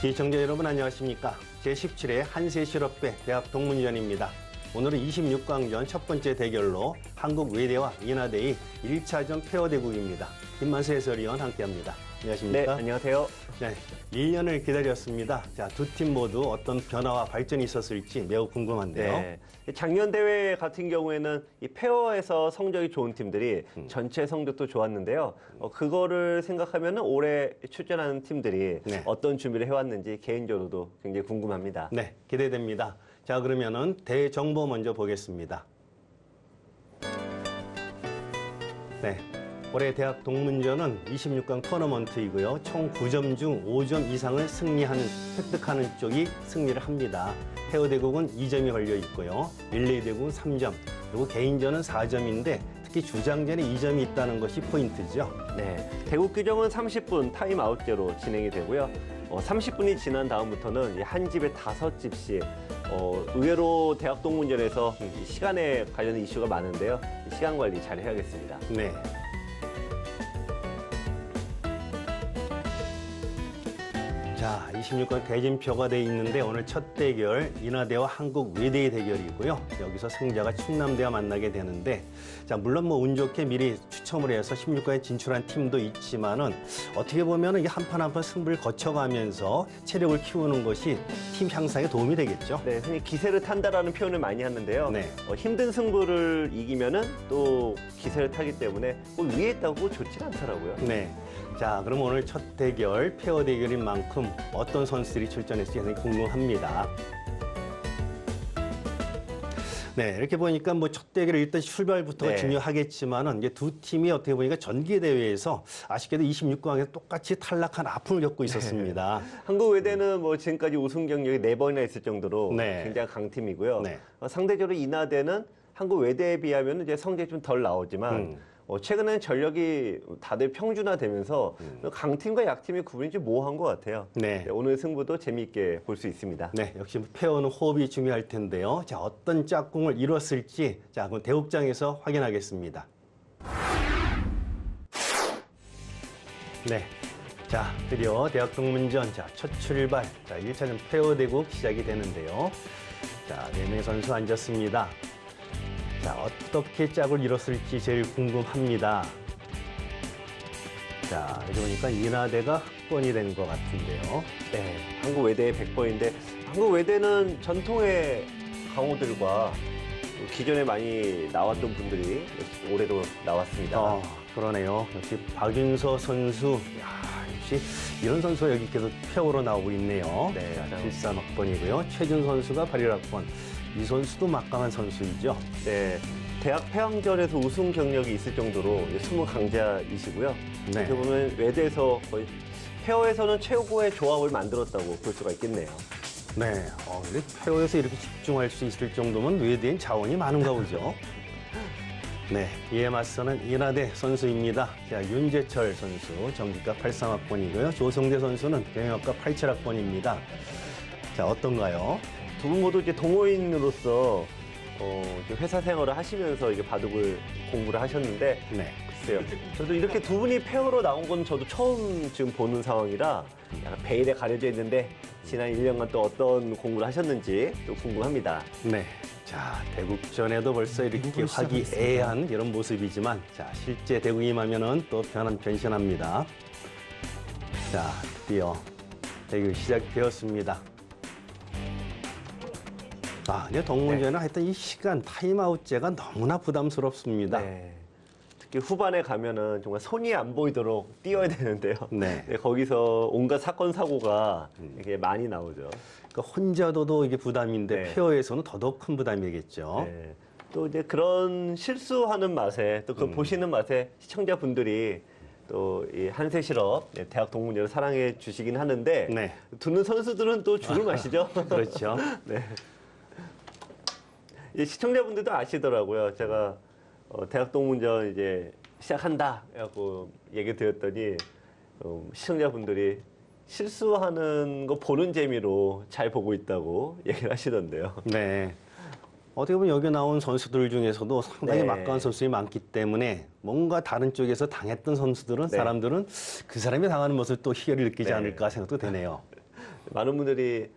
시청자 여러분 안녕하십니까. 제17회 한세실업회 대학 동문전입니다. 오늘은 26강전 첫 번째 대결로 한국 외대와 인하대의 1차전 페어 대국입니다. 김만수 해설위원 함께합니다. 안녕하십니까? 네, 안녕하세요. 네, 1년을 기다렸습니다. 자, 두 팀 모두 어떤 변화와 발전이 있었을지 매우 궁금한데요. 네, 작년 대회 같은 경우에는 이 페어에서 성적이 좋은 팀들이 전체 성적도 좋았는데요. 그거를 생각하면 올해 출전하는 팀들이 네. 어떤 준비를 해왔는지 개인적으로도 굉장히 궁금합니다. 네, 기대됩니다. 자, 그러면은 대회 정보 먼저 보겠습니다. 네. 올해 대학 동문전은 26강 토너먼트이고요. 총 9점 중 5점 이상을 획득하는 쪽이 승리를 합니다. 페어 대국은 2점이 걸려 있고요. 릴레이 대국은 3점, 그리고 개인전은 4점인데 특히 주장전에 2점이 있다는 것이 포인트죠. 네, 대국 규정은 30분 타임아웃제로 진행이 되고요. 30분이 지난 다음부터는 한 집에 5집씩 의외로 대학 동문전에서 시간에 관련된 이슈가 많은데요. 시간 관리 잘 해야겠습니다. 네. 자, 26강 대진표가 돼 있는데 오늘 첫 대결 인하대와 한국 외대의 대결이고요. 여기서 승자가 충남대와 만나게 되는데, 자, 물론 뭐 운 좋게 미리 추첨을 해서 16강에 진출한 팀도 있지만은 어떻게 보면은 이 한 판 한 판 승부를 거쳐가면서 체력을 키우는 것이 팀 향상에 도움이 되겠죠. 네, 흔히 기세를 탄다라는 표현을 많이 하는데요. 네. 힘든 승부를 이기면은 또 기세를 타기 때문에 꼭 위에 있다고 좋진 않더라고요. 네. 자, 그럼 오늘 첫 대결, 페어 대결인 만큼 어떤 선수들이 출전했을지 굉장히 궁금합니다. 네, 이렇게 보니까 뭐 첫 대결 일단 출발부터가 네. 중요하겠지만은 이제 두 팀이 어떻게 보니까 전기 대회에서 아쉽게도 26강에서 똑같이 탈락한 아픔을 겪고 있었습니다. 한국 외대는 뭐 지금까지 우승 경력이 4번이나 있을 정도로 네. 굉장히 강팀이고요. 네. 상대적으로 인하대는 한국 외대에 비하면 이제 성적이 좀 덜 나오지만 최근에는 전력이 다들 평준화되면서 강팀과 약팀의 구분이 좀 모호한 것 같아요. 네. 오늘 승부도 재미있게 볼 수 있습니다. 네, 역시 페어는 호흡이 중요할 텐데요. 자, 어떤 짝꿍을 이뤘을지, 자, 그럼 대국장에서 확인하겠습니다. 네. 자, 드디어 대학 동문전, 자, 첫 출발. 자, 1차전 페어 대국 시작이 되는데요. 자, 4명의 선수 앉았습니다. 자, 어떻게 짝을 이뤘을지 제일 궁금합니다. 자, 이렇게 보니까 인하대가 흑번이 된 것 같은데요. 네, 한국 외대의 100번인데 한국 외대는 전통의 강호들과 기존에 많이 나왔던 분들이 올해도 나왔습니다. 그러네요. 역시 박윤서 선수, 야, 역시 이런 선수가 여기 계속 페어로 나오고 있네요. 네, 자, 73학번이고요. 최준 선수가 81학번. 이 선수도 막강한 선수이죠. 네, 대학 폐왕전에서 우승 경력이 있을 정도로 숨은 강자이시고요. 네. 어떻게 보면 외대에서 거의 페어에서는 최고의 조합을 만들었다고 볼 수가 있겠네요. 네, 근데 페어에서 이렇게 집중할 수 있을 정도면 외대엔 자원이 많은가 보죠. 네, 이에 맞서는 인하대 선수입니다. 자, 윤재철 선수, 정기과 83학번이고요. 조성대 선수는 경영학과 87학번입니다. 자, 어떤가요? 두 분 모두 이제 동호인으로서 이제 회사 생활을 하시면서 이제 바둑을 공부를 하셨는데, 네. 글쎄요. 저도 이렇게 두 분이 페어로 나온 건 저도 처음 지금 보는 상황이라 약간 베일에 가려져 있는데 지난 1년간 또 어떤 공부를 하셨는지 또 궁금합니다. 네. 자, 대국전에도 벌써 이렇게 화기애애한 이런 모습이지만, 자, 실제 대국이 임하면은 또 변신합니다. 자, 드디어 대결 시작되었습니다. 아, 근데 동문전은 하여튼 이 시간 타임아웃제가 너무나 부담스럽습니다. 네. 특히 후반에 가면은 정말 손이 안 보이도록 뛰어야 되는데요. 네. 네, 거기서 온갖 사건 사고가 이게 많이 나오죠. 그러니까 혼자도 이게 부담인데 네. 페어에서는 더더욱 큰 부담이겠죠. 네. 또 이제 그런 실수하는 맛에 또 그 보시는 맛에 시청자분들이 또 이 한세실업 대학 동문전을 사랑해 주시긴 하는데 네. 두는 선수들은 또 죽을 맛이죠. 그렇죠. 네. 이제 시청자분들도 아시더라고요. 제가 대학 동문전 이제 시작한다 해갖고 얘기 드렸더니 시청자분들이 실수하는 거 보는 재미로 잘 보고 있다고 얘기를 하시던데요. 네. 어떻게 보면 여기 나온 선수들 중에서도 상당히 네. 막강한 선수들이 많기 때문에 뭔가 다른 쪽에서 당했던 선수들은 네. 사람들은 그 사람이 당하는 모습을 또 희열을 느끼지 네. 않을까 생각도 되네요. 많은 분들이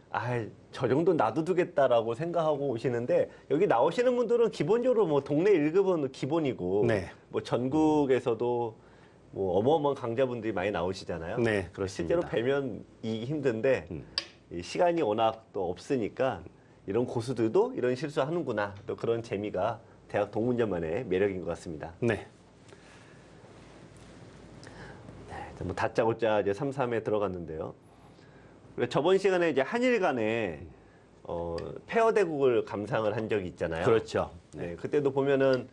저 정도 놔두겠다라고 생각하고 오시는데 여기 나오시는 분들은 기본적으로 뭐 동네 1급은 기본이고 네. 뭐 전국에서도 뭐 어마어마한 강자분들이 많이 나오시잖아요. 네, 그렇습니다. 실제로 뵈면 이기 힘든데 이 시간이 워낙 또 없으니까 이런 고수들도 이런 실수하는구나, 또 그런 재미가 대학 동문전만의 매력인 것 같습니다. 네. 뭐 다짜고짜 이제 3-3에 들어갔는데요. 그리고 저번 시간에 이제 한일 간에 페어 대국을 감상을 한 적이 있잖아요. 그렇죠. 네, 그때도 보면은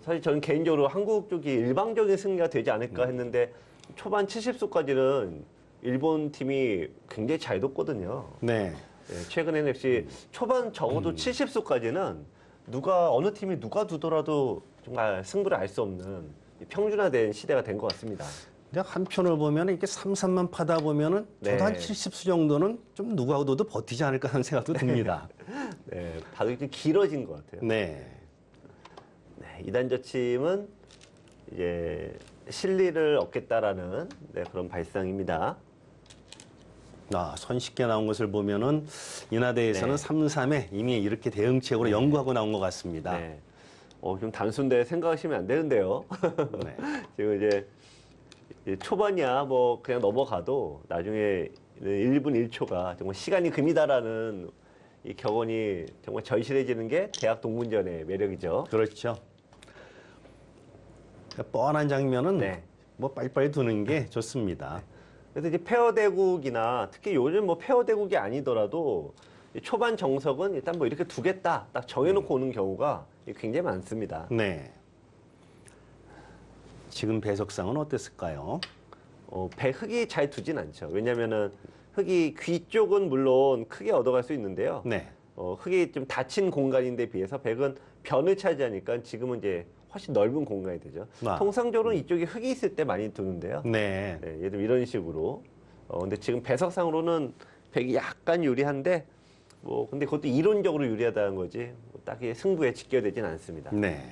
사실 저는 개인적으로 한국 쪽이 일방적인 승리가 되지 않을까 했는데 초반 70수까지는 일본 팀이 굉장히 잘 뒀거든요. 네. 네, 최근에는 역시 초반 적어도 70수까지는 어느 팀이 누가 두더라도 정말 승부를 알 수 없는 평준화된 시대가 된 것 같습니다. 근데 한편을 보면 이렇게 3-3만 파다 보면은 저도 한 네. 70수 정도는 좀 누가 둬도 버티지 않을까 하는 생각도 듭니다. 네, 바둑이 좀 길어진 것 같아요. 네. 네, 이단저침은 이제 실리를 얻겠다라는 그런 발상입니다. 손쉽게 나온 것을 보면은 인하대에서는 네. 3-3에 이미 이렇게 대응책으로 연구하고 나온 것 같습니다. 네. 좀 단순데 생각하시면 안 되는데요. 네. 지금 이제 초반이야 뭐 그냥 넘어가도 나중에 1분 1초가 정말 시간이 금이다라는 이 격언이 정말 절실해지는 게 대학 동문전의 매력이죠. 그렇죠. 뻔한 장면은 네. 뭐 빨리빨리 두는 게 좋습니다. 그래서 이제 페어 대국이나 특히 요즘 뭐 페어 대국이 아니더라도 이 초반 정석은 일단 뭐 이렇게 두겠다 딱 정해놓고 오는 경우가 굉장히 많습니다. 네. 지금 배석상은 어땠을까요? 흙이 잘 두진 않죠. 왜냐면은 흙이 귀 쪽은 물론 크게 얻어갈 수 있는데요. 네. 흙이 좀 닫힌 공간인데 비해서 백은 변을 차지하니까 지금은 이제 훨씬 넓은 공간이 되죠. 통상적으로는 이쪽에 흙이 있을 때 많이 두는데요. 네. 네, 예를 들면 이런 식으로. 근데 지금 배석상으로는 백이 약간 유리한데 근데 그것도 이론적으로 유리하다는 거지 딱히 승부에 직결되진 않습니다. 네.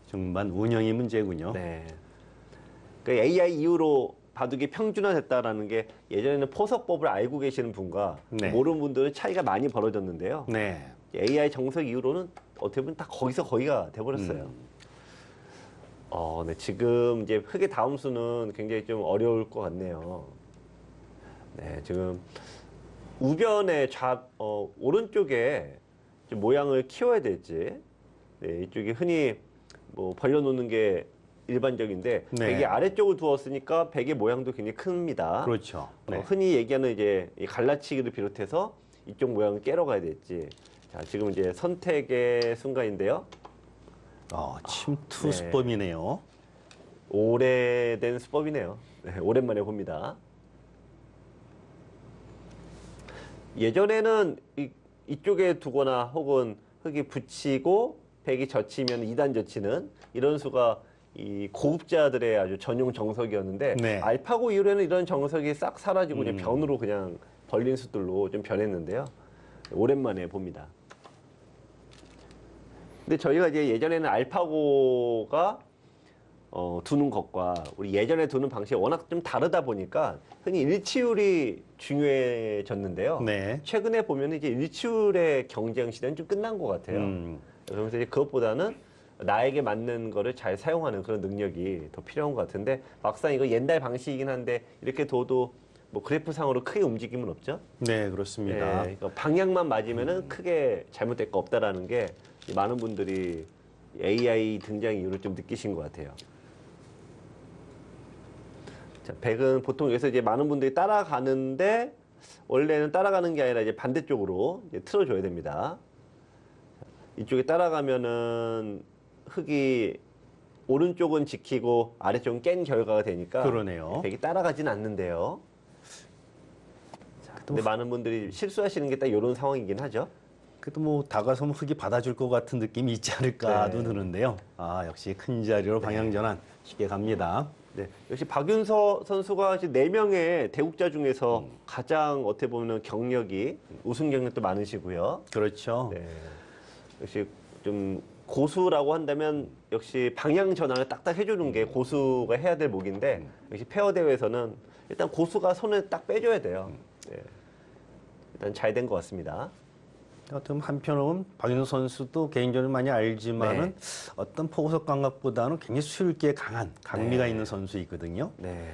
중반 운영이 문제군요. 네. 그러니까 AI 이후로 바둑이 평준화됐다라는 게 예전에는 포석법을 알고 계시는 분과 네. 모르는 분들은 차이가 많이 벌어졌는데요. 네. AI 정석 이후로는 어떻게 보면 다 거기서 거기가 돼버렸어요. 네, 지금 이제 흙의 다음 수는 굉장히 좀 어려울 것 같네요. 네, 지금 우변의 오른쪽에 좀 모양을 키워야 될지, 네, 이쪽이 흔히 뭐 벌려놓는 게 일반적인데 네. 백이 아래쪽을 두었으니까 백의 모양도 굉장히 큽니다. 그렇죠. 네. 흔히 얘기하는 이제 이 갈라치기를 비롯해서 이쪽 모양을 깨러 가야 될지. 자, 지금 이제 선택의 순간인데요. 침투 네. 수법이네요. 오래된 수법이네요. 네, 오랜만에 봅니다. 예전에는 이쪽에 두거나 혹은 흙이 붙이고 백이 젖히면 2단 젖히는 이런 수가 이 고급자들의 아주 전용 정석이었는데 네. 알파고 이후에는 이런 정석이 싹 사라지고 이제 변으로 그냥 벌린 수들로 좀 변했는데요. 오랜만에 봅니다. 근데 저희가 이제 예전에는 알파고가 두는 것과 우리 예전에 두는 방식이 워낙 좀 다르다 보니까 흔히 일치율이 중요해졌는데요. 네. 최근에 보면 이제 일치율의 경쟁 시대는 좀 끝난 것 같아요. 그러면서 이제 그것보다는 나에게 맞는 거를 잘 사용하는 그런 능력이 더 필요한 것 같은데 막상 이거 옛날 방식이긴 한데 이렇게 둬도 뭐 그래프상으로 크게 움직임은 없죠. 네, 그렇습니다. 그러니까 방향만 맞으면은 크게 잘못될 거 없다라는 게 많은 분들이 AI 등장 이후로 좀 느끼신 것 같아요. 자, 백은 보통 여기서 이제 많은 분들이 따라가는데 원래는 따라가는 게 아니라 이제 반대쪽으로 이제 틀어줘야 됩니다. 이쪽에 따라가면은 흙이 오른쪽은 지키고 아래쪽은 깬 결과가 되니까 그러네요. 백이 따라가진 않는데요. 자, 근데 많은 분들이 실수하시는 게 딱 이런 상황이긴 하죠. 그래도 뭐 다가서면 흙이 받아줄 것 같은 느낌이 있지 않을까도 네. 드는데요. 역시 큰 자리로 방향 전환 쉽게 갑니다. 네, 역시 박윤서 선수가 이제 4명의 대국자 중에서 가장 어떻게 보면 경력이 우승 경력도 많으시고요. 그렇죠. 네, 역시 좀 고수라고 한다면 역시 방향 전환을 딱딱 해주는 게 고수가 해야 될 목인데 역시 페어 대회에서는 일단 고수가 손을 딱 빼줘야 돼요. 네. 일단 잘 된 것 같습니다. 어떤 한편으로는 박윤호 선수도 개인적으로 많이 알지만은 어떤 포구석 감각보다는 굉장히 수율기에 강한 강미가 있는 선수이거든요. 네.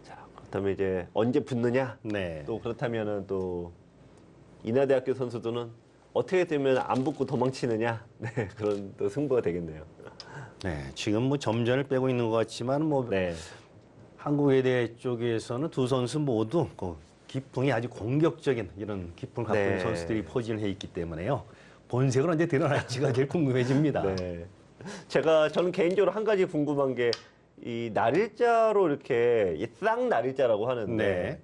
자, 그렇다면 이제 언제 붙느냐? 네. 또 그렇다면은 또 인하대학교 선수들은 어떻게 되면 안 붙고 도망치느냐? 네, 그런 또 승부가 되겠네요. 네. 지금 뭐 점전을 빼고 있는 것 같지만 뭐 네. 한국외대 쪽에서는 두 선수 모두 그 기풍이 아주 공격적인 이런 기풍을 갖고 있는 네. 선수들이 포진을 해 있기 때문에요. 본색은 언제 드러날지가 제일 궁금해집니다. 네. 저는 개인적으로 한 가지 궁금한 게 이 날일자로 이렇게 이 쌍날일자라고 하는데 네.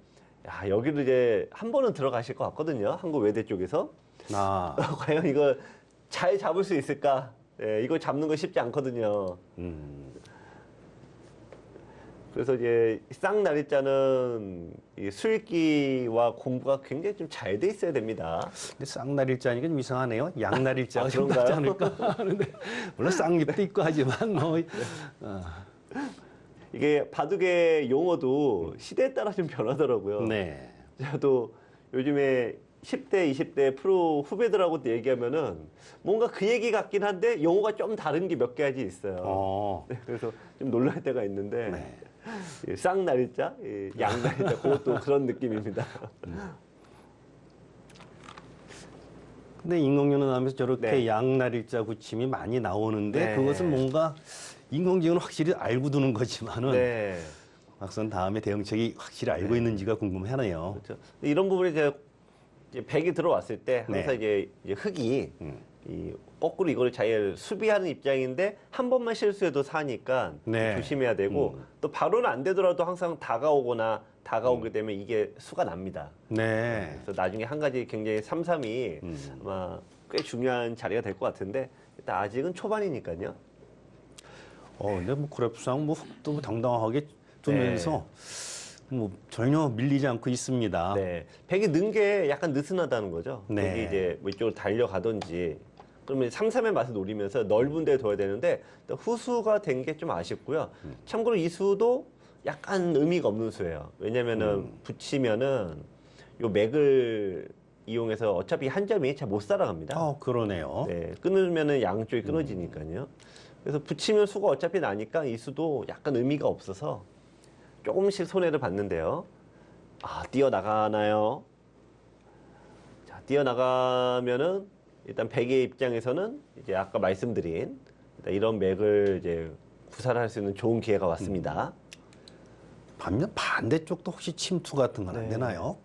야, 여기도 이제 한 번은 들어가실 것 같거든요. 한국 외대 쪽에서. 아, 과연 이거 잘 잡을 수 있을까? 네, 이거 잡는 거 쉽지 않거든요. 그래서 이제 쌍날일자는 이 수익기와 공부가 굉장히 좀 잘 돼 있어야 됩니다. 근데 쌍날일자니까 좀 이상하네요. 양날일자가 좀 그런가요? 낫지 않을까 하는데 물론 쌍잎도 있고 하지만 뭐 이게 바둑의 용어도 시대에 따라 좀 변하더라고요. 네. 저도 요즘에 10대, 20대 프로 후배들하고 얘기하면은 뭔가 그 얘기 같긴 한데 용어가 좀 다른 게 몇 가지 있어요. 네, 그래서 좀 놀랄 때가 있는데 네. 이 쌍날일자, 이 양날일자 그것도 그런 느낌입니다. 근데 인공지능 하면서 저렇게 네. 양날일자 구침이 많이 나오는데 네. 그것은 뭔가 인공지능은 확실히 알고 두는 거지만은 네. 막상 다음에 대응책이 확실히 알고 있는지가 궁금하네요. 그렇죠. 이런 부분이 이제 백이 들어왔을 때 항상 네. 이제 흙이 이 거꾸로 이거를 잘 수비하는 입장인데 한 번만 실수해도 사니까 네. 조심해야 되고 또 바로는 안 되더라도 항상 다가오게 되면 이게 수가 납니다. 네. 그래서 나중에 한 가지 굉장히 삼삼이 아마 꽤 중요한 자리가 될 것 같은데 일단 아직은 초반이니까요. 근데 뭐 그래프상 뭐 흙도 당당하게 두면서 뭐 전혀 밀리지 않고 있습니다. 네. 백이 는 게 약간 느슨하다는 거죠. 네. 여기 이제 뭐 이쪽으로 달려가든지 그러면 3-3의 맛을 노리면서 넓은 데에 둬야 되는데 후수가 된 게 좀 아쉽고요. 참고로 이 수도 약간 의미가 없는 수예요. 왜냐면은 붙이면은 요 맥을 이용해서 어차피 한 점이 잘 못 살아갑니다. 그러네요. 네. 끊으면은 양쪽이 끊어지니까요. 그래서 붙이면 수가 어차피 나니까 이 수도 약간 의미가 없어서 조금씩 손해를 봤는데요. 뛰어나가나요? 자, 뛰어나가면은 일단 백의 입장에서는 이제 아까 말씀드린 이런 맥을 이제 구사할 수 있는 좋은 기회가 왔습니다. 반면 반대쪽도 혹시 침투 같은 건 안 네. 되나요?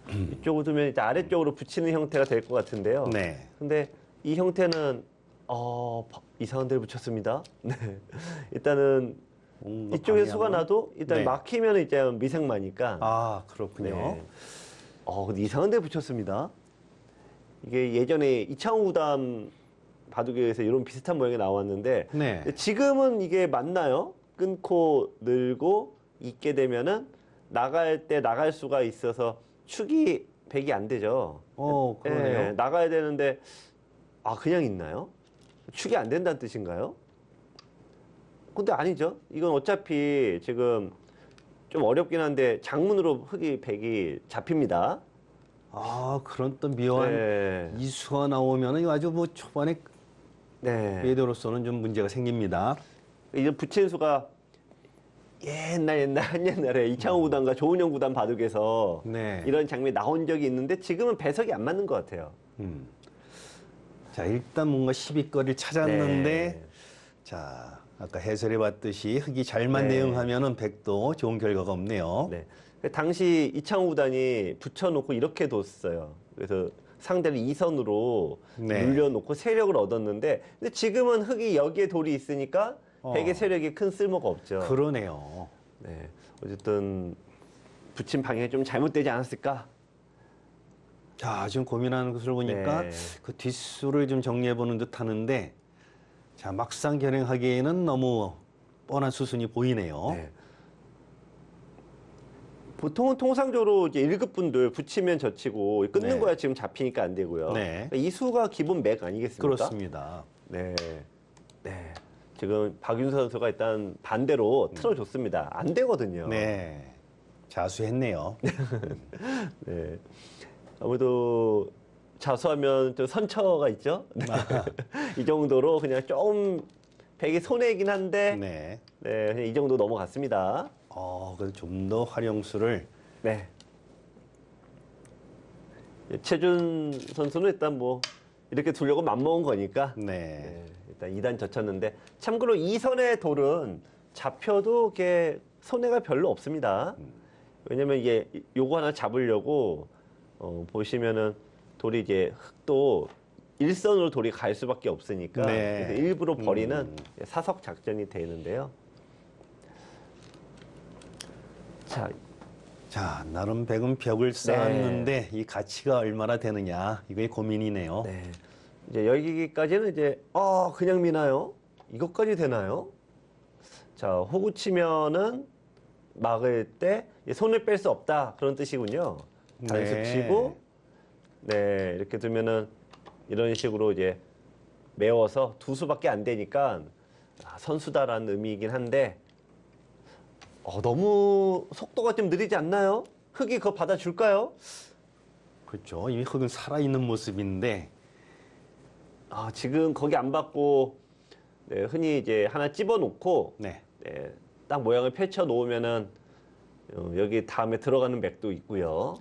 이쪽으로 두면 이제 아래쪽으로 붙이는 형태가 될 것 같은데요. 네. 근데 이 형태는 이상한 데를 붙였습니다. 네. 일단은 뭔가 이쪽에 방향은- 수가 나도 일단 네. 막히면 이제 미생마니까. 그렇군요. 네. 근데 이상한 데 붙였습니다. 이게 예전에 이창호 구단 바둑에서 이런 비슷한 모양이 나왔는데 네. 근데 지금은 이게 맞나요? 끊고 늘고 있게 되면은 나갈 때 나갈 수가 있어서 축이 백이 안 되죠. 그러네요. 예, 나가야 되는데 그냥 있나요? 축이 안 된다는 뜻인가요? 근데 아니죠. 이건 어차피 지금 좀 어렵긴 한데 장문으로 흙이 백이 잡힙니다. 그런 또 묘한 네. 이수가 나오면은 이거 아주 뭐 초반에 네. 외도로서는 좀 문제가 생깁니다. 이제 붙인 수가 한옛날에 이창호 구단과 조은영 구단 바둑에서 네. 이런 장면이 나온 적이 있는데 지금은 배석이 안 맞는 것 같아요. 자, 일단 뭔가 시비거리를 찾았는데 네. 자, 아까 해설해 봤듯이 흙이 잘만 네. 대응하면은 백도 좋은 결과가 없네요. 네. 당시 이창호 구단이 붙여놓고 이렇게 뒀어요. 그래서 상대를 2선으로 네. 눌려놓고 세력을 얻었는데 근데 지금은 흙이 여기에 돌이 있으니까 백의 세력이 큰 쓸모가 없죠. 그러네요. 네. 어쨌든 붙인 방향이 좀 잘못되지 않았을까? 자, 지금 고민하는 것을 보니까 네. 그 뒷수를 좀 정리해 보는 듯 하는데 자, 막상 결행하기에는 너무 뻔한 수순이 보이네요. 네. 보통은 통상적으로 이제 1급 분들 붙이면 젖히고 끊는 네. 거야 지금 잡히니까 안 되고요. 네. 이 수가 기본 맥 아니겠습니까? 그렇습니다. 네. 네. 지금 박윤서 선수가 일단 반대로 틀어줬습니다. 안 되거든요. 네. 자수했네요. 네. 아무래도 자수하면 좀 선처가 있죠. 네. 이 정도로 그냥 좀 백이 손해이긴 한데 네. 네, 그냥 이 정도 넘어갔습니다. 그래서 좀 더 활용수를 네. 최준 선수는 일단 뭐 이렇게 두려고 맘먹은 거니까 네. 네, 일단 2단 젖혔는데 참고로 이 선의 돌은 잡혀도 이게 손해가 별로 없습니다. 왜냐면 이게 요거 하나 잡으려고 보시면은 돌이 이제 흙도 일선으로 돌이 갈 수밖에 없으니까 네. 그래서 일부러 버리는 사석 작전이 되는데요. 자, 나름 백은 벽을 쌓았는데 이 가치가 얼마나 되느냐 이게 고민이네요. 네. 이제 여기까지는 이제 그냥 미나요? 이것까지 되나요? 자, 호구 치면은 막을 때 손을 뺄 수 없다 그런 뜻이군요. 단수 네. 치고 네 이렇게 두면은 이런 식으로 이제 메워서 두 수밖에 안 되니까 선수다라는 의미이긴 한데 너무 속도가 좀 느리지 않나요? 흙이 그거 받아줄까요? 그렇죠. 이미 흙은 살아있는 모습인데 지금 거기 안 받고 네, 흔히 이제 하나 집어놓고 네. 네, 딱 모양을 펼쳐 놓으면은 여기 다음에 들어가는 맥도 있고요.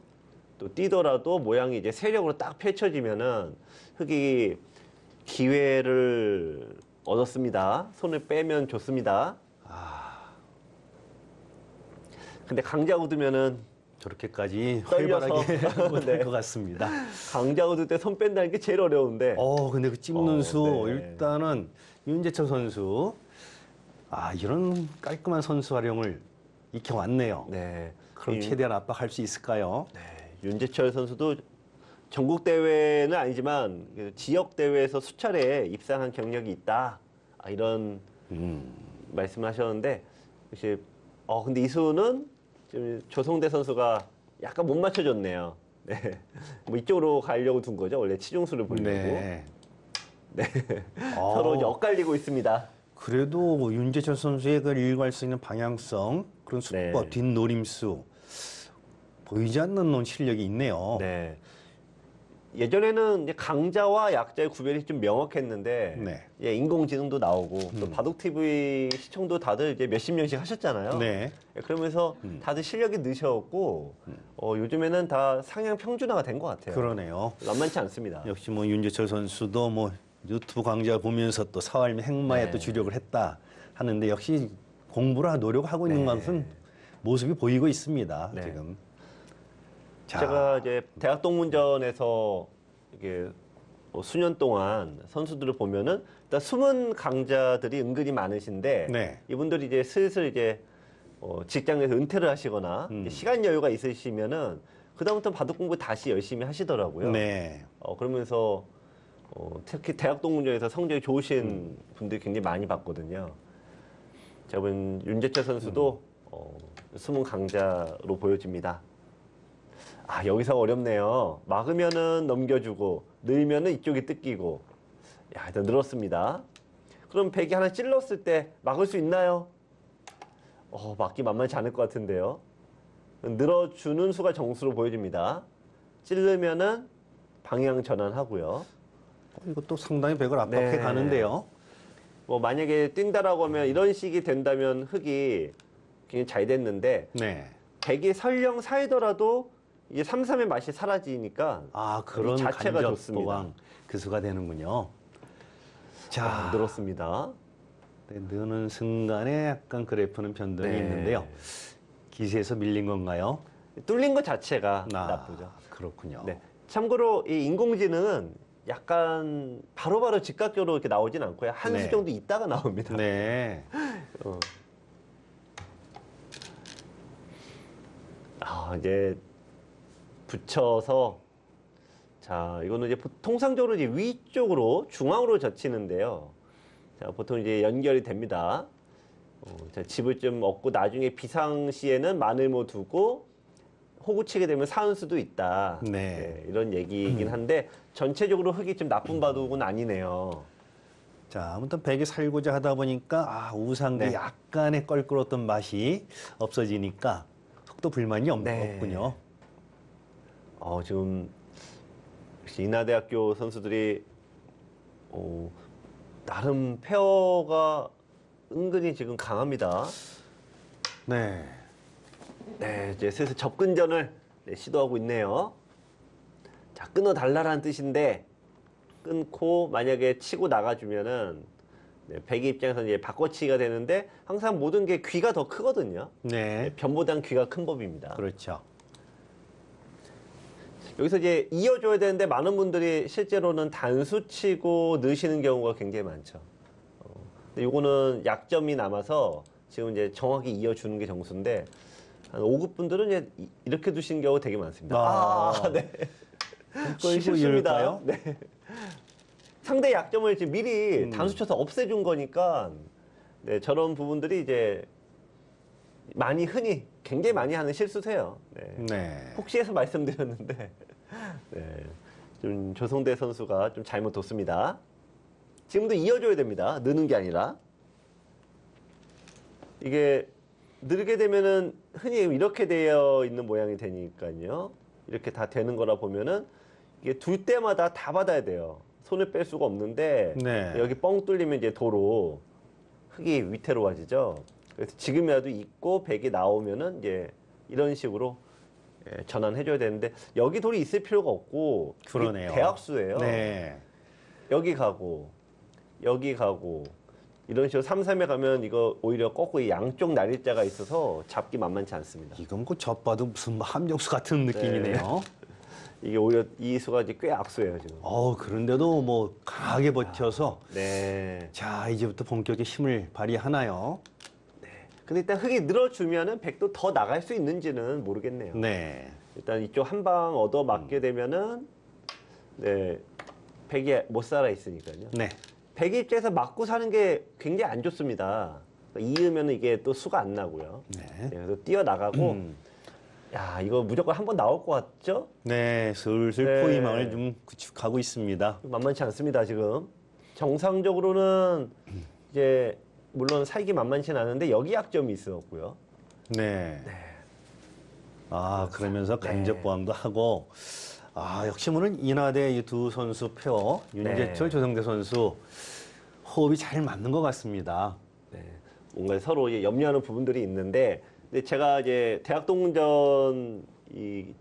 또 뛰더라도 모양이 이제 세력으로 딱 펼쳐지면은 흙이 기회를 얻었습니다. 손을 빼면 좋습니다. 근데 강자구 두면은 저렇게까지 떨려서. 활발하게 못할 네. 것 같습니다. 강자구 둘 때 손 뺀다는 게 제일 어려운데. 근데 그 찝는 수 네. 일단은 윤재철 선수 이런 깔끔한 선수 활용을 익혀왔네요. 네. 그럼 최대한 압박할 수 있을까요? 네, 윤재철 선수도 전국 대회는 아니지만 지역 대회에서 수차례 입상한 경력이 있다. 이런 말씀을 하셨는데 역시 근데 이수는 지금 조성대 선수가 약간 못 맞춰줬네요. 네, 뭐 이쪽으로 가려고 둔 거죠. 원래 치중수를 보려고. 네. 네. 서로 이제 엇갈리고 있습니다. 그래도 윤재철 선수의 그 일관할 수 있는 방향성, 그런 수법, 네. 뒷노림수 보이지 않는 실력이 있네요. 네. 예전에는 이제 강자와 약자의 구별이 좀 명확했는데 네. 인공지능도 나오고 또 바둑 TV 시청도 다들 이제 몇십 년씩 하셨잖아요. 네. 그러면서 다들 실력이 느셨고 요즘에는 다 상향 평준화가 된 것 같아요. 그러네요. 만만치 않습니다. 역시 뭐 윤재철 선수도 뭐 유튜브 강좌 보면서 또 사활 행마에 네. 또 주력을 했다 하는데 역시 공부를 노력하고 있는 네. 것은 모습이 보이고 있습니다. 네. 지금. 자, 제가 이제 대학 동문전에서 이게 수년 동안 선수들을 보면은 일단 숨은 강자들이 은근히 많으신데 네. 이분들이 이제 슬슬 이제 직장에서 은퇴를 하시거나 이제 시간 여유가 있으시면은 그다음부터 바둑 공부 다시 열심히 하시더라고요. 네. 그러면서 특히 대학 동문전에서 성적이 좋으신 분들이 굉장히 많이 봤거든요. 제가 본 윤재철 선수도 숨은 강자로 보여집니다. 여기서 어렵네요. 막으면은 넘겨주고 늘면은 이쪽이 뜯기고. 일단 늘었습니다. 그럼 백이 하나 찔렀을 때 막을 수 있나요? 막기 만만치 않을 것 같은데요. 늘어주는 수가 정수로 보여집니다. 찔르면은 방향 전환하고요. 이것도 상당히 백을 압박해 네. 가는데요. 뭐 만약에 뛴다라고 하면 이런 식이 된다면 흙이 굉장히 잘 됐는데 네. 백이 설령 사이더라도 이제 3-3의 맛이 사라지니까 그런 이 자체가 간접 좋습니다. 보강 그 수가 되는군요. 자, 늘었습니다. 네, 느는 순간에 약간 그래프는 변동이 네. 있는데요. 기세에서 밀린 건가요? 뚫린 것 자체가 나쁘죠. 그렇군요. 네. 참고로 이 인공지능은 약간 바로바로 즉각적으로 이렇게 나오진 않고요. 한 수 네. 정도 있다가 나옵니다. 네. 이제 붙여서 자 이거는 이제 통상적으로 이제 위쪽으로 중앙으로 젖히는데요. 자 보통 이제 연결이 됩니다. 자 집을 좀 얻고 나중에 비상시에는 마늘모 두고 호구 치게 되면 사은 수도 있다. 네. 이런 얘기이긴 한데 전체적으로 흙이 좀 나쁜 바둑은 아니네요. 자, 아무튼 백이 살고자 하다 보니까 우상기 네. 약간의 껄끄러웠던 맛이 없어지니까 또 불만이 네. 없군요. 지금 역시 인하대학교 선수들이 나름 페어가 은근히 지금 강합니다. 네. 네, 이제 슬슬 접근전을 시도하고 있네요. 자, 끊어달라라는 뜻인데 끊고 만약에 치고 나가주면은 백이 입장에서는 이제 바꿔치기가 되는데 항상 모든 게 귀가 더 크거든요. 네. 변보단 귀가 큰 법입니다. 그렇죠. 여기서 이제 이어줘야 되는데 많은 분들이 실제로는 단수 치고 넣으시는 경우가 굉장히 많죠. 근데 요거는 약점이 남아서 지금 이제 정확히 이어주는 게 정수인데 한 5급 분들은 이제 이렇게 두시는 경우가 되게 많습니다. 네. 그건 치고 실수입니다. 이을까요? 네. 상대 약점을 지금 미리 단수 쳐서 없애준 거니까 네, 저런 부분들이 이제 흔히 굉장히 많이 하는 실수세요. 네. 네. 혹시 해서 말씀드렸는데 네, 좀 조성대 선수가 좀 잘못 뒀습니다. 지금도 이어줘야 됩니다. 느는 게 아니라 이게 느게 되면은 흔히 이렇게 되어 있는 모양이 되니까요. 이렇게 다 되는 거라 보면은 이게 둘 때마다 다 받아야 돼요. 손을 뺄 수가 없는데 네. 여기 뻥 뚫리면 이제 도로 흙이 위태로워지죠. 그래서 지금이라도 있고 백이 나오면은 이제 이런 식으로 전환해줘야 되는데 여기 돌이 있을 필요가 없고 그러네요. 대학수예요. 네. 여기 가고 이런 식으로 3-3에 가면 이거 오히려 거꾸로 양쪽 날일자가 있어서 잡기 만만치 않습니다. 이건 뭐 젖봐도 무슨 함정수 같은 느낌이네요. 이게 오히려 이 수가 이제 꽤 악수예요 지금. 그런데도 뭐 강하게 버텨서 네. 자, 이제부터 본격의 힘을 발휘하나요? 근데 일단 흙이 늘어주면은 백도 더 나갈 수 있는지는 모르겠네요. 네. 일단 이쪽 한 방 얻어 맞게 되면은 네 백이 못 살아 있으니까요. 네. 백의 입장에서 맞고 사는 게 굉장히 안 좋습니다. 이으면 이게 또 수가 안 나고요. 네. 그래서 뛰어 나가고 야 이거 무조건 한 번 나올 것 같죠? 네, 슬슬 네. 포위망을 좀 구축하고 있습니다. 만만치 않습니다 지금. 정상적으로는 이제 물론 살기 만만치는 않은데 여기 약점이 있었고요. 네. 그러면서 간접 보완도 하고, 역시 오늘 인하대 이 두 선수 페어, 윤재철, 조성대 선수 호흡이 잘 맞는 것 같습니다. 네. 뭔가 서로 이제 염려하는 부분들이 있는데, 근데 제가 이제 대학 동전 이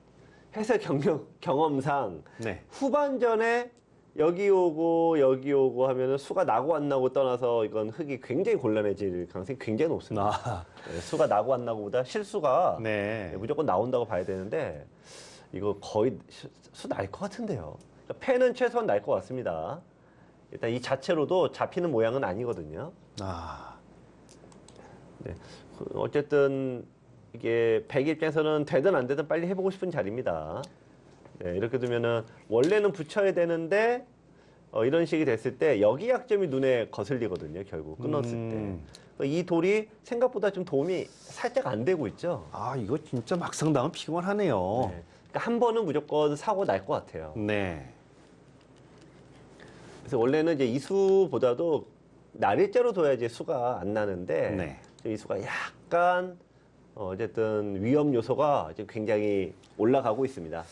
해설 경험상 네. 후반전에 여기 오고 하면은 수가 나고 안 나고 떠나서 이건 흙이 굉장히 곤란해질 가능성이 굉장히 높습니다. 네, 수가 나고 안 나고보다 실수가 네. 무조건 나온다고 봐야 되는데 이거 거의 수 날 것 같은데요. 그러니까 패는 최소한 날 것 같습니다. 일단 이 자체로도 잡히는 모양은 아니거든요. 네. 어쨌든 이게 백 입장에서는 되든 안 되든 빨리 해보고 싶은 자리입니다. 네, 이렇게 되면은 원래는 붙여야 되는데 이런 식이 됐을 때 여기 약점이 눈에 거슬리거든요. 결국 끊었을 때. 이 돌이 생각보다 좀 도움이 살짝 안 되고 있죠. 이거 진짜 막상 당하면 피곤하네요. 네. 그러니까 한 번은 무조건 사고 날 것 같아요. 네. 그래서 원래는 이제 이수보다도 날일자로 둬야지 수가 안 나는데 네. 이 수가 약간 어쨌든 위험 요소가 지금 굉장히 올라가고 있습니다.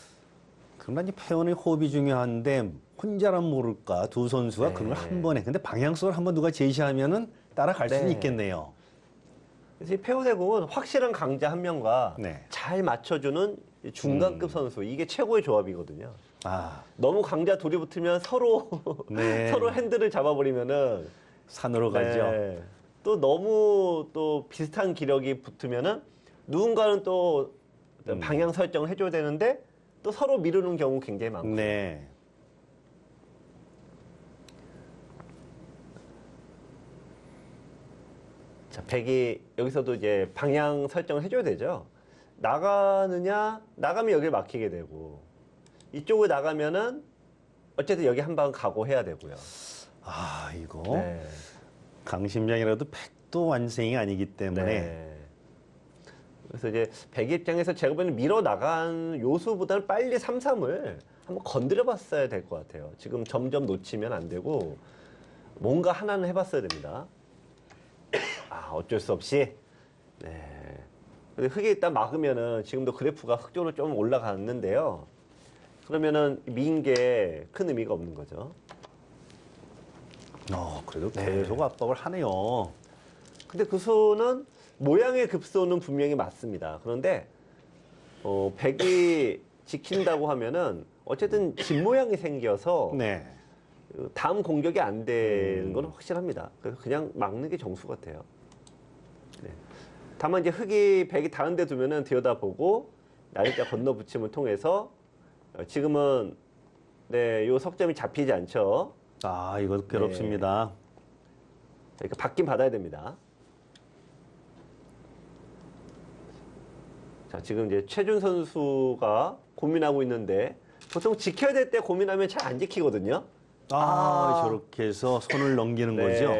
그러나 이 페어의 호흡이 중요한데 혼자란 모를까 두 선수가 네. 그걸 한 번에 근데 방향성을 한번 누가 제시하면은 따라갈 수는 네. 있겠네요. 그래서 이 페어대공은 확실한 강자 한 명과 네. 잘 맞춰주는 중간급 선수 이게 최고의 조합이거든요. 너무 강자 둘이 붙으면 서로 네. 서로 핸들을 잡아버리면은 산으로 가죠. 네. 또 너무 또 비슷한 기력이 붙으면은 누군가는 또 방향 설정을 해줘야 되는데 또 서로 미루는 경우 굉장히 많고. 네. 자, 백이 여기서도 이제 방향 설정을 해줘야 되죠. 나가면 여기를 막히게 되고 이쪽을 나가면은 어쨌든 여기 한 방 가고 해야 되고요. 이거 네. 강심장이라도 백도 완성이 아니기 때문에 네. 그래서 이제 백 입장에서 제가 보기에는 밀어 나간 요소보다는 빨리 3-3을 한번 건드려 봤어야 될 것 같아요. 지금 점점 놓치면 안 되고 뭔가 하나는 해봤어야 됩니다. 어쩔 수 없이 네. 근데 흙에 일단 막으면은 지금도 그래프가 흙쪽으로 좀 올라갔는데요. 그러면은 민 게 큰 의미가 없는 거죠. 그래도 계속 압박을 하네요. 근데 그 수는 모양의 급소는 분명히 맞습니다. 그런데 백이 지킨다고 하면은 어쨌든 집 모양이 생겨서 네. 다음 공격이 안 되는 건 확실합니다. 그래서 그냥 막는 게 정수 같아요. 네. 다만 이제 백이 다른 데 두면은 들여다보고 날짜 건너 붙임을 통해서 지금은 네, 요 석점이 잡히지 않죠. 이거 괴롭습니다. 그러니까 받긴 받아야 됩니다. 자, 지금 이제 최준 선수가 고민하고 있는데 보통 지켜야 될 때 고민하면 잘 안 지키거든요. 저렇게 해서 손을 넘기는 거죠.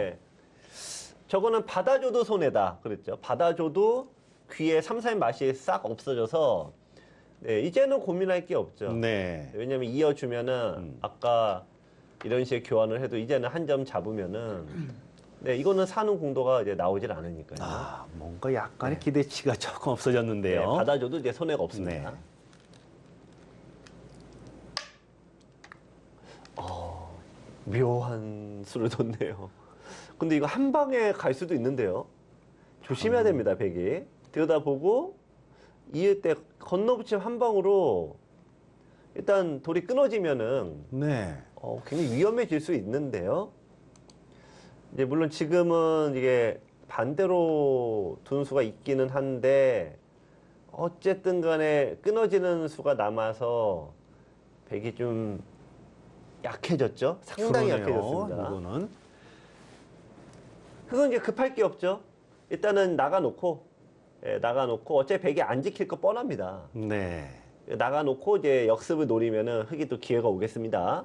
저거는 받아줘도 손해다. 그랬죠. 받아줘도 귀에 3, 4인 맛이 싹 없어져서 네, 이제는 고민할 게 없죠. 네. 왜냐면 이어주면은 아까 이런 식의 교환을 해도 이제는 한 점 잡으면은 네, 이거는 사는 공도가 이제 나오질 않으니까요. 뭔가 약간의 기대치가 조금 없어졌는데요. 네, 받아줘도 이제 손해가 없습니다. 네. 묘한 수를 뒀네요. 근데 이거 한 방에 갈 수도 있는데요. 조심해야 됩니다, 백이. 들여다보고 이을 때 건너붙임 한 방으로 일단 돌이 끊어지면은 네. 굉장히 위험해질 수 있는데요. 이제 물론 지금은 이게 반대로 두는 수가 있기는 한데 어쨌든 간에 끊어지는 수가 남아서 백이 좀 약해졌죠. 상당히 그러네요, 약해졌습니다. 이거는. 그건 이제 급할 게 없죠. 일단은 나가놓고 어차피 백이 안 지킬 거 뻔합니다. 네. 나가놓고 이제 역습을 노리면은 흙이 또 기회가 오겠습니다.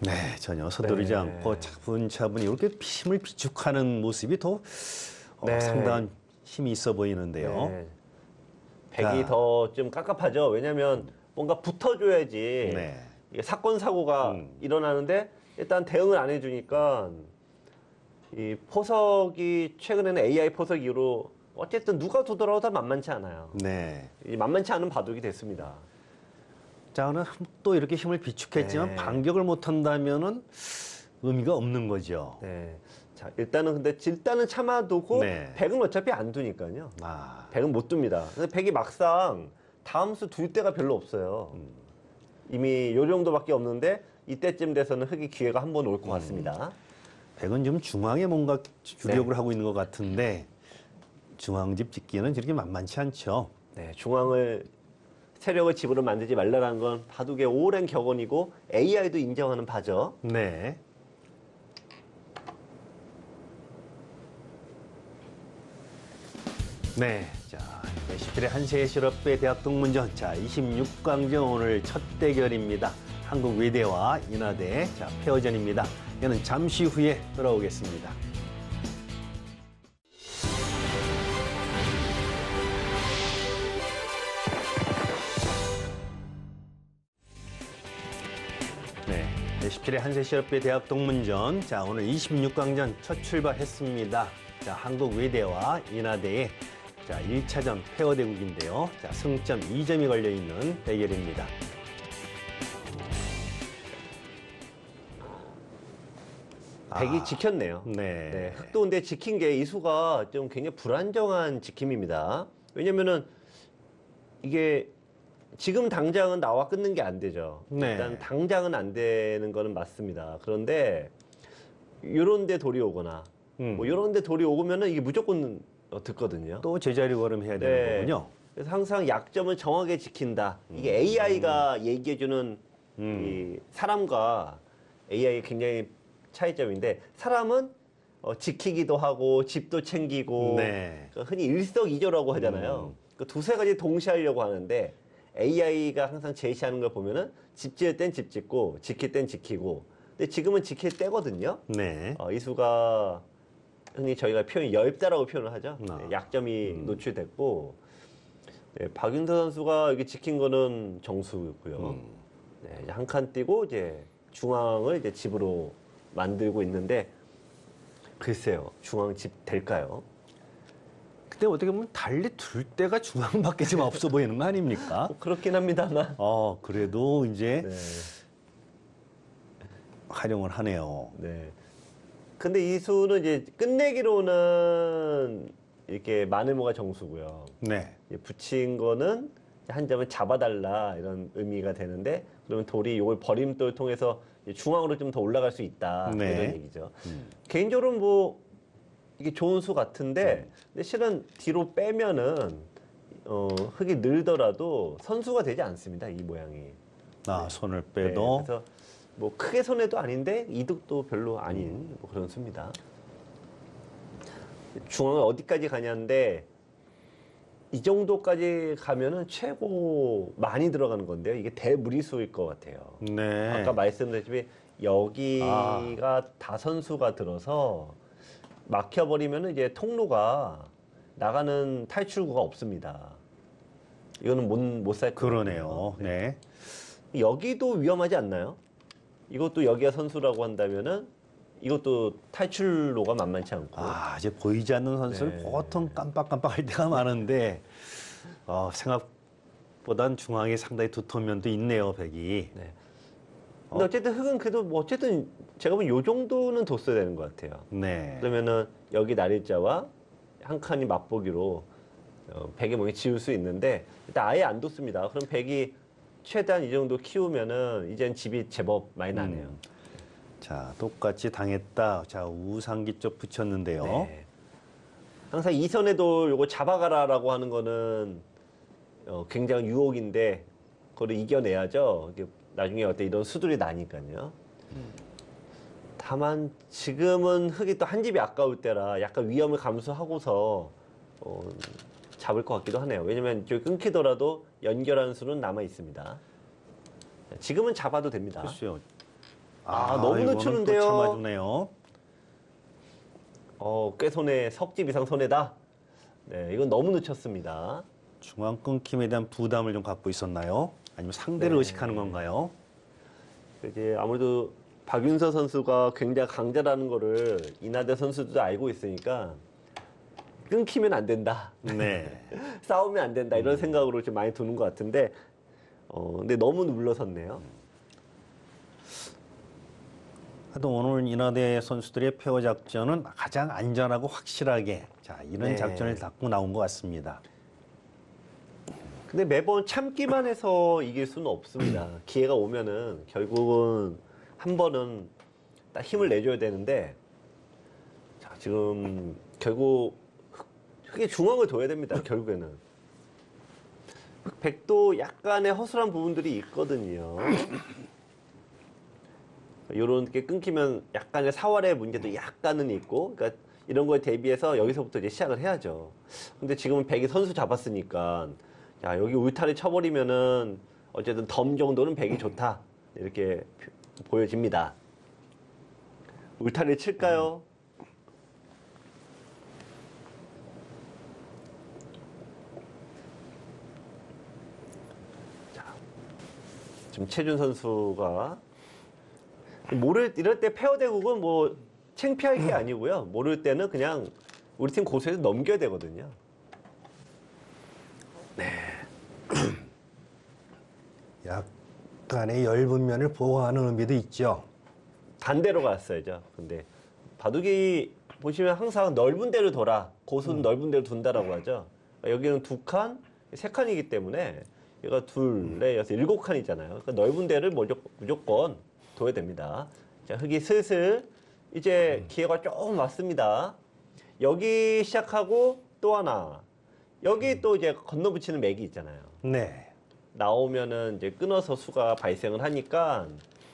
네, 전혀 서두르지 네. 않고 차분차분히 이렇게 힘을 비축하는 모습이 더 네. 상당한 힘이 있어 보이는데요. 네. 백이 자. 더 좀 깝깝하죠. 왜냐면 뭔가 붙어줘야지 네. 이게 사건 사고가 일어나는데 일단 대응을 안 해주니까 이 포석이 최근에는 AI 포석 이후로 어쨌든 누가 두더라도 다 만만치 않아요. 네. 이 만만치 않은 바둑이 됐습니다. 자, 오늘 또 이렇게 힘을 비축했지만 네. 반격을 못 한다면은 의미가 없는 거죠. 네. 자, 일단은 참아두고 네. 백은 어차피 안 두니까요. 백은 못 둡니다. 근데 백이 막상 다음 수 둘 데가 별로 없어요. 이미 요 정도밖에 없는데 이때쯤 돼서는 흙이 기회가 한 번 올 것 같습니다. 백은 좀 중앙에 뭔가 주력을 네. 하고 있는 것 같은데 중앙집 짓기는 저렇게 만만치 않죠. 네, 중앙을 세력을 집으로 만들지 말라는 건 바둑의 오랜 격언이고 AI도 인정하는 바죠. 네. 네. 자, 11회 한세의 실업배 대학 동문전. 자, 26강전 오늘 첫 대결입니다. 한국 외대와 인하대. 자, 페어전입니다. 이는 잠시 후에 돌아오겠습니다. 네. 17회 한세실업배 대학 동문전. 자, 오늘 26강전 첫 출발했습니다. 자, 한국 외대와 인하대의 자, 1차전 페어 대국인데요. 자, 승점 2점이 걸려 있는 대결입니다. 백이 지켰네요. 네. 네, 흑도 근데 지킨 게 이수가 좀 굉장히 불안정한 지킴입니다. 왜냐면은 이게 지금 당장은 나와 끊는 게 안 되죠. 네. 일단 당장은 안 되는 거는 맞습니다. 그런데 요런 데 돌이 오거나 뭐 요런 데 돌이 오면은 이게 무조건 듣거든요. 또 제자리 걸음해야 되는 네. 거군요. 그래서 항상 약점을 정확하게 지킨다. 이게 AI가 얘기해주는 이 사람과 AI의 굉장히 차이점인데 사람은 지키기도 하고 집도 챙기고 네. 그 흔히 일석이조라고 하잖아요. 그 두세 가지 동시에 하려고 하는데 AI가 항상 제시하는 걸 보면은 집 지을 땐 집 짓고 지킬 땐 지키고 근데 지금은 지킬 때거든요. 네. 이수가 흔히 저희가 표현 엷다라고 표현을 하죠. 아. 네, 약점이 노출됐고 네, 박윤서 선수가 이게 지킨 거는 정수고요. 네, 한 칸 띄고 이제 중앙을 이제 집으로 만들고 있는데 글쎄요, 중앙집 될까요? 근데 어떻게 보면 달리 둘 때가 중앙밖에 지금 없어 보이는 거 아닙니까? 그렇긴 합니다만. 그래도 이제 네. 활용을 하네요. 네. 근데 이 수는 이제 끝내기로는 이렇게 마늘모가 정수고요. 네. 이제 붙인 거는 한 점을 잡아달라 이런 의미가 되는데 그러면 돌이 이걸 버림돌 통해서 이제 중앙으로 좀 더 올라갈 수 있다 네. 이런 얘기죠. 개인적으로는 뭐 이게 좋은 수 같은데 근데 실은 뒤로 빼면은 흙이 늘더라도 선수가 되지 않습니다. 이 모양이. 손을 네, 빼도 그래서 뭐 크게 손해도 아닌데 이득도 별로 아닌 뭐 그런 수입니다. 중앙은 어디까지 가냐인데 이 정도까지 가면은 최고 많이 들어가는 건데요. 이게 대무리수일 것 같아요. 네. 아까 말씀드렸지만 여기가 다선수가 들어서 막혀버리면은 이제 통로가 나가는 탈출구가 없습니다. 이거는 못 살 거예요. 그러네요. 네. 여기도 위험하지 않나요? 이것도 여기가 선수라고 한다면은 이것도 탈출로가 만만치 않고. 이제 보이지 않는 선수를 네. 보통 깜빡깜빡할 때가 많은데 생각보단 중앙에 상당히 두터운 면도 있네요, 백이. 네. 근데 어쨌든 흙은 그래도 뭐 어쨌든 제가 보면 요 정도는 뒀어야 되는 것 같아요. 네. 그러면은 여기 날일자와 한 칸이 맛보기로 백의 모양이 지울 수 있는데 일단 아예 안 뒀습니다. 그럼 백이 최대한 이 정도 키우면은 이젠 집이 제법 많이 나네요. 자, 똑같이 당했다. 자, 우상기 쪽 붙였는데요. 네. 항상 이선의 돌 요거 잡아가라라고 하는 거는 굉장히 유혹인데 그걸 이겨내야죠. 이게 나중에 어때 이런 수들이 나니까요. 다만 지금은 흙이 또 한 집이 아까울 때라 약간 위험을 감수하고서 잡을 것 같기도 하네요. 왜냐면 저 끊기더라도 연결하는 수는 남아 있습니다. 지금은 잡아도 됩니다. 글쎄요. 너무 이거는 늦추는데요. 또 참아주네요. 꽤 손해, 석집 이상 손해다. 네, 이건 너무 늦췄습니다. 중앙 끊김에 대한 부담을 좀 갖고 있었나요? 아니면 상대를 네. 의식하는 건가요? 이제 아무래도 박윤서 선수가 굉장히 강자라는 거를 이나대 선수도 알고 있으니까 끊기면 안 된다. 네. 싸우면 안 된다. 이런 생각으로 좀 많이 두는 것 같은데, 근데 너무 물러섰네요. 하여튼 오늘 인하대 선수들의 페어 작전은 가장 안전하고 확실하게 이런 네. 작전을 갖고 나온 것 같습니다. 근데 매번 참기만 해서 이길 수는 없습니다. 기회가 오면은 결국은 한 번은 딱 힘을 내줘야 되는데, 자, 지금 결국 흙의 중앙을 둬야 됩니다. 결국에는. 백도 약간의 허술한 부분들이 있거든요. 요런 게 끊기면 약간의 사활의 문제도 약간은 있고, 그러니까 이런 거에 대비해서 여기서부터 이제 시작을 해야죠. 근데 지금은 백이 선수 잡았으니까, 야, 여기 울타리 쳐버리면은 어쨌든 덤 정도는 백이 좋다. 이렇게 보여집니다. 울타리를 칠까요? 자, 지금 최준 선수가 이럴 때 페어 대국은 뭐 창피할 게 아니고요. 모를 때는 그냥 우리 팀 고수해서 넘겨야 되거든요. 약간의 엷은 면을 보호하는 의미도 있죠. 반대로 갔어야죠. 근데 바둑이 보시면 항상 넓은 데를 둬라. 고수는 넓은 데를 둔다라고 하죠. 여기는 두 칸, 세 칸이기 때문에 얘가 둘, 넷, 여섯, 일곱 칸이잖아요. 그러니까 넓은 데를 무조건 둬야 됩니다. 자, 흙이 슬슬 이제 기회가 조금 왔습니다. 여기 시작하고 또 하나. 여기 또 이제 건너붙이는 맥이 있잖아요. 네. 나오면은 이제 끊어서 수가 발생을 하니까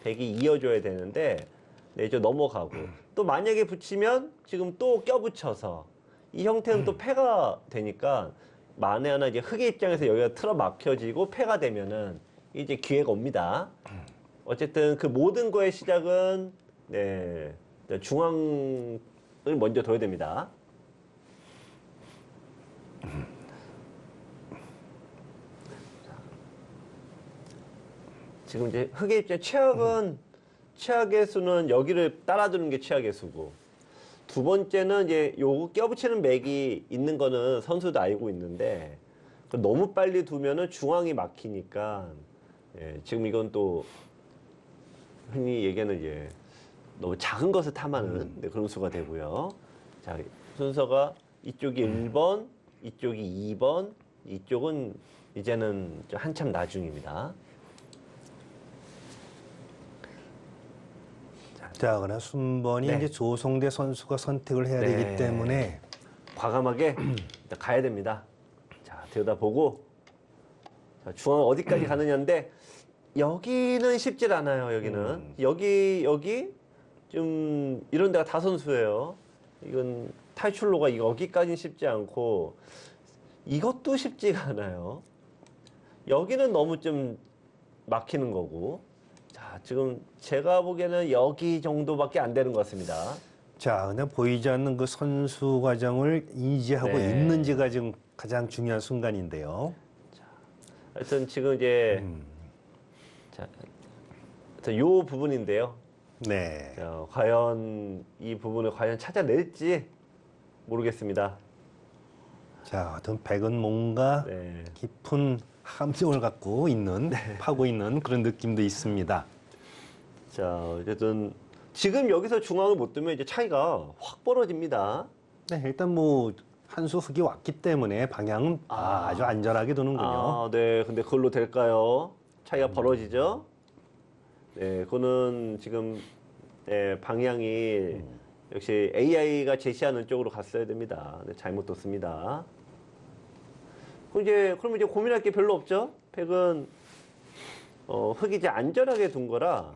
백이 이어줘야 되는데 네, 이제 넘어가고 또 만약에 붙이면 지금 또 껴붙여서 이 형태는 또 패가 되니까 만에 하나 이제 흙의 입장에서 여기가 틀어 막혀지고 패가 되면은 이제 기회가 옵니다. 어쨌든 그 모든 거의 시작은 네, 중앙을 먼저 둬야 됩니다. 지금 이제 흙의 입장 최악은 최악의 수는 여기를 따라주는 게 최악의 수고, 두 번째는 이제 요거 껴붙이는 맥이 있는 거는 선수도 알고 있는데 너무 빨리 두면은 중앙이 막히니까 예, 지금 이건 또 흔히 얘기하는 이제 너무 작은 것을 탐하는 네, 그런 수가 되고요. 자, 순서가 이쪽이 1번, 이쪽이 2번, 이쪽은 이제는 좀 한참 나중입니다. 자, 그러나 순번이 네. 이제 조성대 선수가 선택을 해야 네. 되기 때문에 과감하게 일단 가야 됩니다. 자, 들여다보고 자, 중앙 어디까지 가느냐인데 여기는 쉽질 않아요. 여기는 여기 좀 이런 데가 다 선수예요. 이건 탈출로가 여기까지는 쉽지 않고 이것도 쉽지가 않아요. 여기는 너무 좀 막히는 거고. 자, 지금 제가 보기에는 여기 정도밖에 안 되는 것 같습니다. 자, 근데 보이지 않는 그 선수 과정을 인지하고 네. 있는지가 지금 가장 중요한 순간인데요. 하여튼 지금 이제 자, 요 부분인데요. 네. 자, 과연 이 부분을 과연 찾아낼지 모르겠습니다. 자, 어떤 백은 뭔가 네. 깊은 함정을 갖고 있는, 파고 있는 그런 느낌도 있습니다. 자, 어쨌든 지금 여기서 중앙을 못 두면 이제 차이가 확 벌어집니다. 네, 일단 뭐 한 수 흙이 왔기 때문에 방향은 아주 안전하게 두는군요. 아, 네. 근데 그걸로 될까요? 차이가 벌어지죠? 네, 그거는 지금 네, 방향이 역시 AI가 제시하는 쪽으로 갔어야 됩니다. 네, 잘못 뒀습니다. 그럼 이제 고민할 게 별로 없죠? 팩은 흙이 이제 안전하게 둔 거라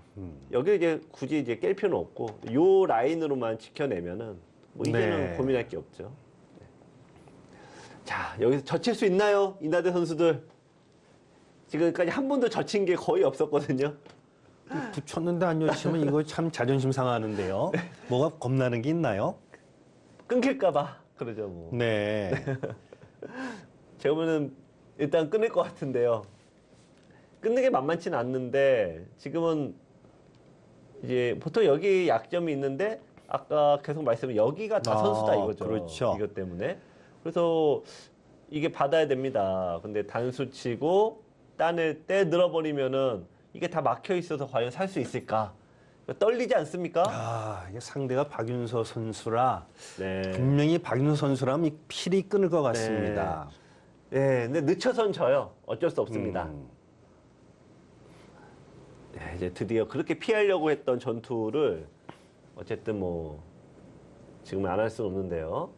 여기 이제 굳이 이제 깰 필요는 없고 요 라인으로만 지켜내면은 뭐 이제는 네. 고민할 게 없죠. 네. 자, 여기서 젖힐 수 있나요? 이나대 선수들. 지금까지 한 번도 젖힌 게 거의 없었거든요. 붙였는데 안 여치면 이거 참 자존심 상하는데요. 뭐가 겁나는 게 있나요? 끊길까봐. 그러죠, 뭐. 네. 제가 보면 일단 끊을 것 같은데요. 끊는 게 만만치는 않는데 지금은 이제 보통 여기 약점이 있는데 아까 계속 말씀을 여기가 다 선수다 이거죠. 그렇죠. 이것 때문에. 그래서 이게 받아야 됩니다. 근데 단수 치고 따낼 때 늘어버리면은 이게 다 막혀 있어서 과연 살 수 있을까? 떨리지 않습니까? 아, 이게 상대가 박윤서 선수라 네. 분명히 박윤서 선수라면 이 필이 끊을 것 같습니다. 네, 근데 늦춰선 져요. 어쩔 수 없습니다. 음. 네, 이제 드디어 그렇게 피하려고 했던 전투를 어쨌든 뭐 지금은 안 할 수는 없는데요.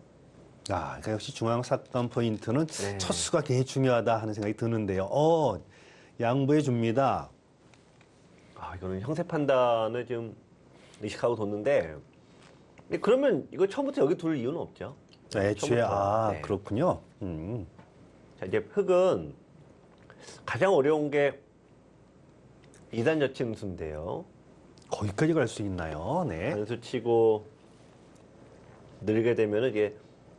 아, 그러니까 역시 중앙 사건 포인트는 네. 첫 수가 굉장히 중요하다 하는 생각이 드는데요. 양보해 줍니다. 아, 이거는 형세 판단을 좀 의식하고 뒀는데 근데 그러면 이거 처음부터 여기 둘 이유는 없죠. 애초에 처음부터. 네. 그렇군요. 자, 이제 흙은 가장 어려운 게 2단 여침수인데요. 거기까지 갈 수 있나요? 네. 단수 치고 늘게 되면 이게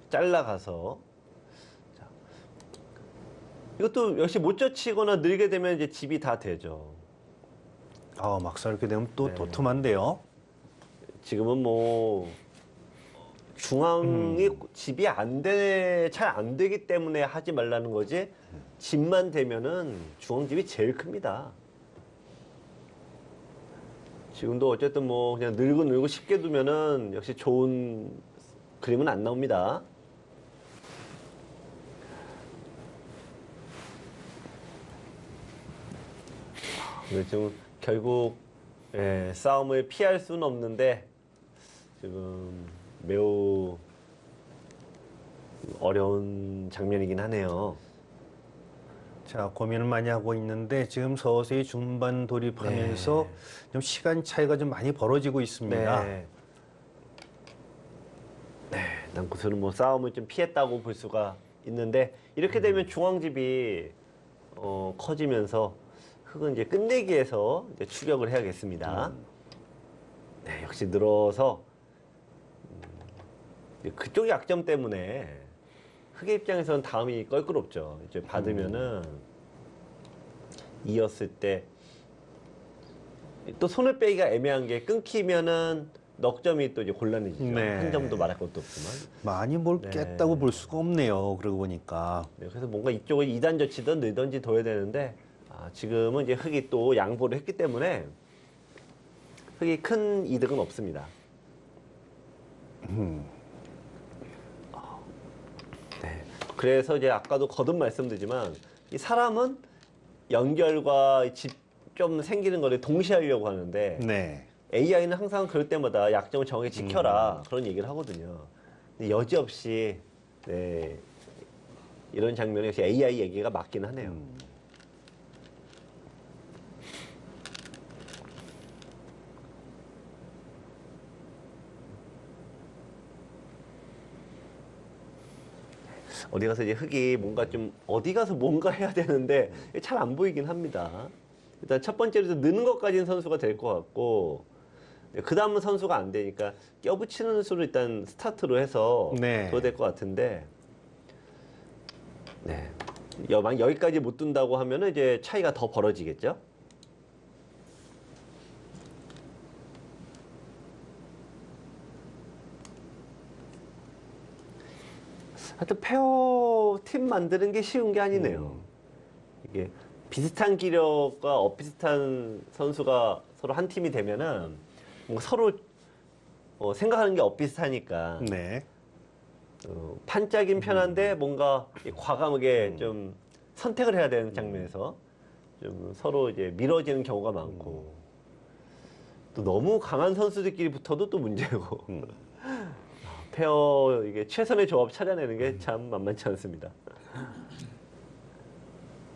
잘라가서 자, 이것도 역시 못 젖히거나 늘게 되면 이제 집이 다 되죠. 막상 이렇게 되면 또 네. 도톰한데요. 지금은 뭐 중앙이 집이 잘 안 되기 때문에 하지 말라는 거지 집만 되면은 중앙집이 제일 큽니다. 지금도 어쨌든 뭐 그냥 늘고 쉽게 두면은 역시 좋은 그림은 안 나옵니다. 근데 지금 결국 싸움을 피할 수는 없는데 지금 매우 어려운 장면이긴 하네요. 자, 고민을 많이 하고 있는데 지금 서서히 중반 돌입하면서 좀 시간 차이가 좀 많이 벌어지고 있습니다. 네. 난 그수는 뭐 싸움을 좀 피했다고 볼 수가 있는데 이렇게 되면 중앙집이 커지면서 흙은 이제 끝내기에서 이제 추격을 해야겠습니다. 네, 역시 늘어서 그쪽 약점 때문에 흙의 입장에서는 다음이 껄끄럽죠. 이제 받으면은 이었을 때 또 손을 빼기가 애매한 게 끊기면은 넉 점이 또 이제 곤란해지죠. 네. 한 점도 말할 것도 없지만. 많이 뭘 네. 깼다고 볼 수가 없네요. 그러고 보니까. 네, 그래서 뭔가 이쪽을 2단 젖히든 넣든지 둬야 되는데 지금은 이제 흑이 또 양보를 했기 때문에 흑이 큰 이득은 없습니다. 네, 그래서 이제 아까도 거듭 말씀드리지만 이 사람은 연결과 좀 생기는 거를 동시에 하려고 하는데 네. AI는 항상 그럴 때마다 약점을 정확히 지켜라 그런 얘기를 하거든요. 근데 여지없이 네, 이런 장면에 역시 AI 얘기가 맞긴 하네요. 어디 가서 이제 흑이 뭔가 좀 어디 가서 뭔가 해야 되는데 잘 안 보이긴 합니다. 일단 첫 번째로 느는 것까지는 선수가 될 것 같고 그 다음은 선수가 안 되니까 껴붙이는 수를 일단 스타트로 해서 네. 둬야 될 것 같은데 네. 만약 여기까지 못 둔다고 하면은 이제 차이가 더 벌어지겠죠. 하여튼 페어 팀 만드는 게 쉬운 게 아니네요. 이게 비슷한 기력과 엇비슷한 선수가 서로 한 팀이 되면은 뭔가 서로 생각하는 게 엇비슷하니까 네. 판짜긴 편한데 뭔가 과감하게 좀 선택을 해야 되는 장면에서 좀 서로 이제 미뤄지는 경우가 많고 또 너무 강한 선수들끼리 붙어도 또 문제고 페어 이게 최선의 조합 찾아내는 게 참 만만치 않습니다.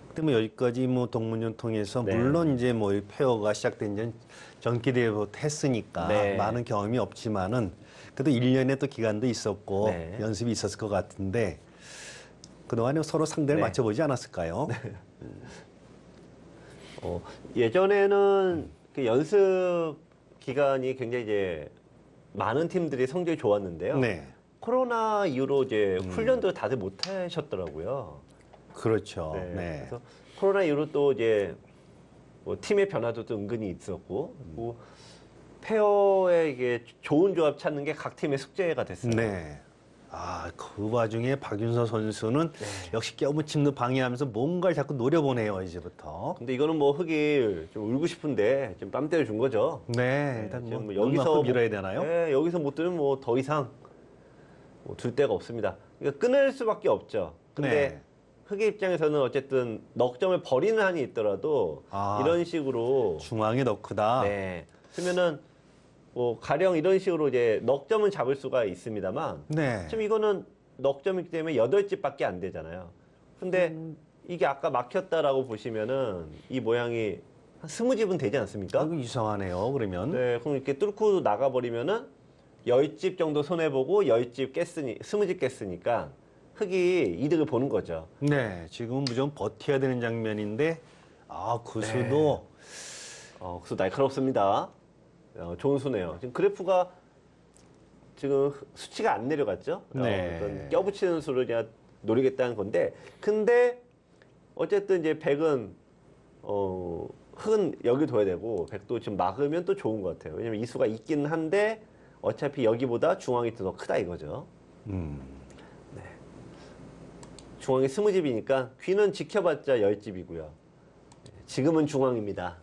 근데 뭐 여기까지 뭐 동문전 통해서 네. 물론 이제 뭐 이 페어가 시작된 지는 전기대회부터 했으니까 네. 많은 경험이 없지만은 그래도 1년의 또 기간도 있었고 네. 연습이 있었을 것 같은데 그동안에 서로 상대를 네. 맞춰보지 않았을까요? 예전에는 그 연습 기간이 굉장히 이제 많은 팀들이 성적이 좋았는데요. 네. 코로나 이후로 이제 훈련도 다들 못 하셨더라고요. 그렇죠. 네. 네. 그래서 코로나 이후로 또 이제 뭐 팀의 변화도 또 은근히 있었고, 뭐 페어의 이게 좋은 조합 찾는 게 각 팀의 숙제가 됐어요. 네. 아, 그 와중에 박윤서 선수는 네. 역시 껴붙임도 방해하면서 뭔가를 자꾸 노려보네요, 이제부터. 근데 이거는 뭐 흑이 좀 울고 싶은데 좀 뺨 때려 준 거죠. 네, 일단 지금 뭐 여기서 여기서 밀어야 되나요? 네, 여기서 못 들으면 뭐 더 이상 둘 데가 없습니다. 그러니까 끊을 수밖에 없죠. 근데 네. 흑의 입장에서는 어쨌든 넉 점을 버리는 한이 있더라도 아. 이런 식으로 중앙이 더 크다. 네. 그러면은 뭐 가령 이런 식으로 이제 넉 점은 잡을 수가 있습니다만 네. 지금 이거는 넉 점이기 때문에 8집밖에 안 되잖아요. 근데 이게 아까 막혔다라고 보시면은 이 모양이 한 20집은 되지 않습니까? 이거 이상하네요, 그러면. 네, 그럼 이렇게 뚫고 나가버리면은 10집 정도 손해보고 10집 깼으니, 20집 깼으니까 흑이 이득을 보는 거죠. 네, 지금은 무조건 버텨야 되는 장면인데, 아, 그 수도, 그래서 날카롭습니다. 좋은 수네요. 지금 그래프가 지금 수치가 안 내려갔죠? 네. 어떤 껴붙이는 수를 그냥 노리겠다는 건데, 근데 어쨌든 이제 백은, 흑은 여기 둬야 되고, 백도 지금 막으면 또 좋은 것 같아요. 왜냐면 이 수가 있긴 한데, 어차피 여기보다 중앙이 더 크다 이거죠. 중앙이 20집이니까 귀는 지켜봤자 10집이고요. 지금은 중앙입니다.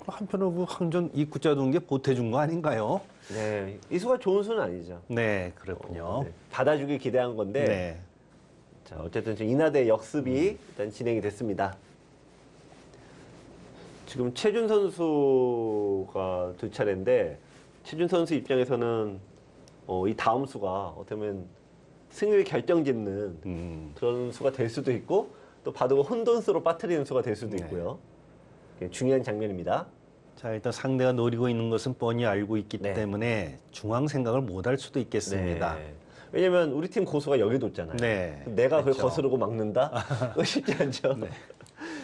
한편으로 그 항전 입구자 둔 게 보태준 거 아닌가요? 네, 이 수가 좋은 수는 아니죠. 네, 그렇군요. 네, 받아주길 기대한 건데, 네. 자 어쨌든 지금 인하대 역습이 일단 진행이 됐습니다. 지금 최준 선수가 두 차례인데 최준 선수 입장에서는 이 다음 수가 어떻게 보면 승리를 결정짓는 그런 수가 될 수도 있고 또 바둑을 혼돈수로 빠뜨리는 수가 될 수도 있고요. 중요한 장면입니다. 자, 일단 상대가 노리고 있는 것은 뻔히 알고 있기 네. 때문에 중앙 생각을 못 할 수도 있겠습니다. 네. 왜냐면 우리 팀 고수가 여기 뒀잖아요. 네. 내가 그걸 그렇죠. 거스르고 막는다? 그거 쉽지 않죠.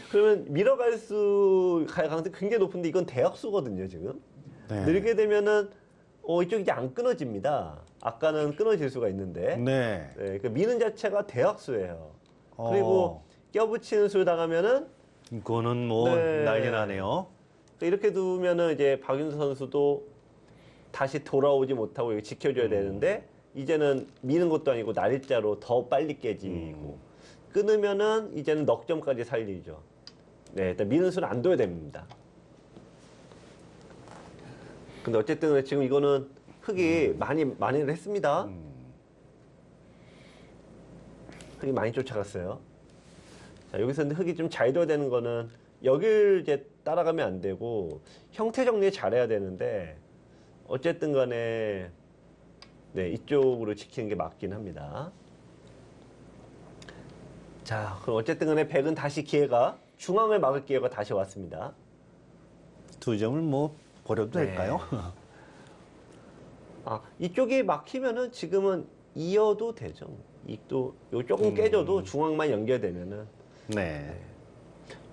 그러면 밀어갈 수 가능성이 굉장히 높은데 이건 대역수거든요, 지금. 네. 늘게 되면은 이쪽이 이제 안 끊어집니다. 아까는 끊어질 수가 있는데. 네. 네, 그 미는 자체가 대역수예요. 어. 그리고 껴붙이는 수 당하면은 이거는 뭐 네. 난리 나네요. 이렇게 두면은 이제 박윤서 선수도 다시 돌아오지 못하고 이거 지켜줘야 되는데 이제는 미는 것도 아니고 날짜로 더 빨리 깨지고 끊으면은 이제는 넉 점까지 살리죠. 네, 일단 미는 수는 안 둬야 됩니다. 근데 어쨌든 지금 이거는 흙이 많이를 했습니다. 흙이 많이 쫓아갔어요. 자, 여기서 흙이 좀 잘 둬야 되는 거는 여길 이제 따라가면 안 되고 형태 정리 잘해야 되는데 어쨌든 간에 네, 이쪽으로 지키는 게 맞긴 합니다. 자, 그럼 어쨌든 간에 백은 다시 기회가 중앙을 막을 기회가 다시 왔습니다. 두 점을 뭐 버려도 네. 될까요? 아, 이쪽이 막히면은 지금은 이어도 되죠. 이또 요 조금 깨져도 중앙만 연결되면은 네.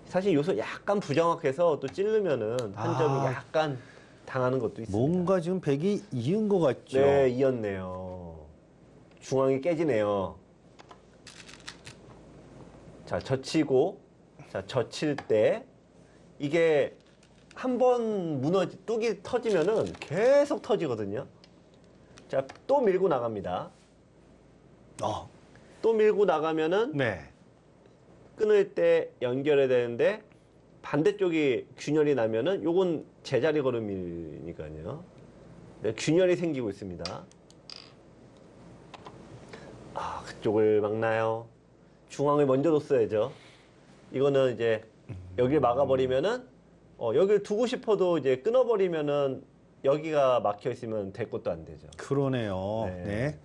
사실 요소 약간 부정확해서 또 찌르면은 한 점이 약간 당하는 것도 있습니다. 뭔가 지금 백이 이은 것 같죠? 네, 이었네요. 중앙이 깨지네요. 자, 젖히고, 자, 젖힐 때, 이게 한 번 뚝이 터지면은 계속 터지거든요. 자, 또 밀고 나갑니다. 또 밀고 나가면은 네. 끊을 때 연결해야 되는데 반대쪽이 균열이 나면은 요건 제자리 걸음이니까요. 네, 균열이 생기고 있습니다. 아, 그쪽을 막나요? 중앙을 먼저 뒀어야죠. 이거는 이제 여기를 막아버리면은 여기를 두고 싶어도 이제 끊어버리면은 여기가 막혀 있으면 될 것도 안 되죠. 그러네요. 네. 네.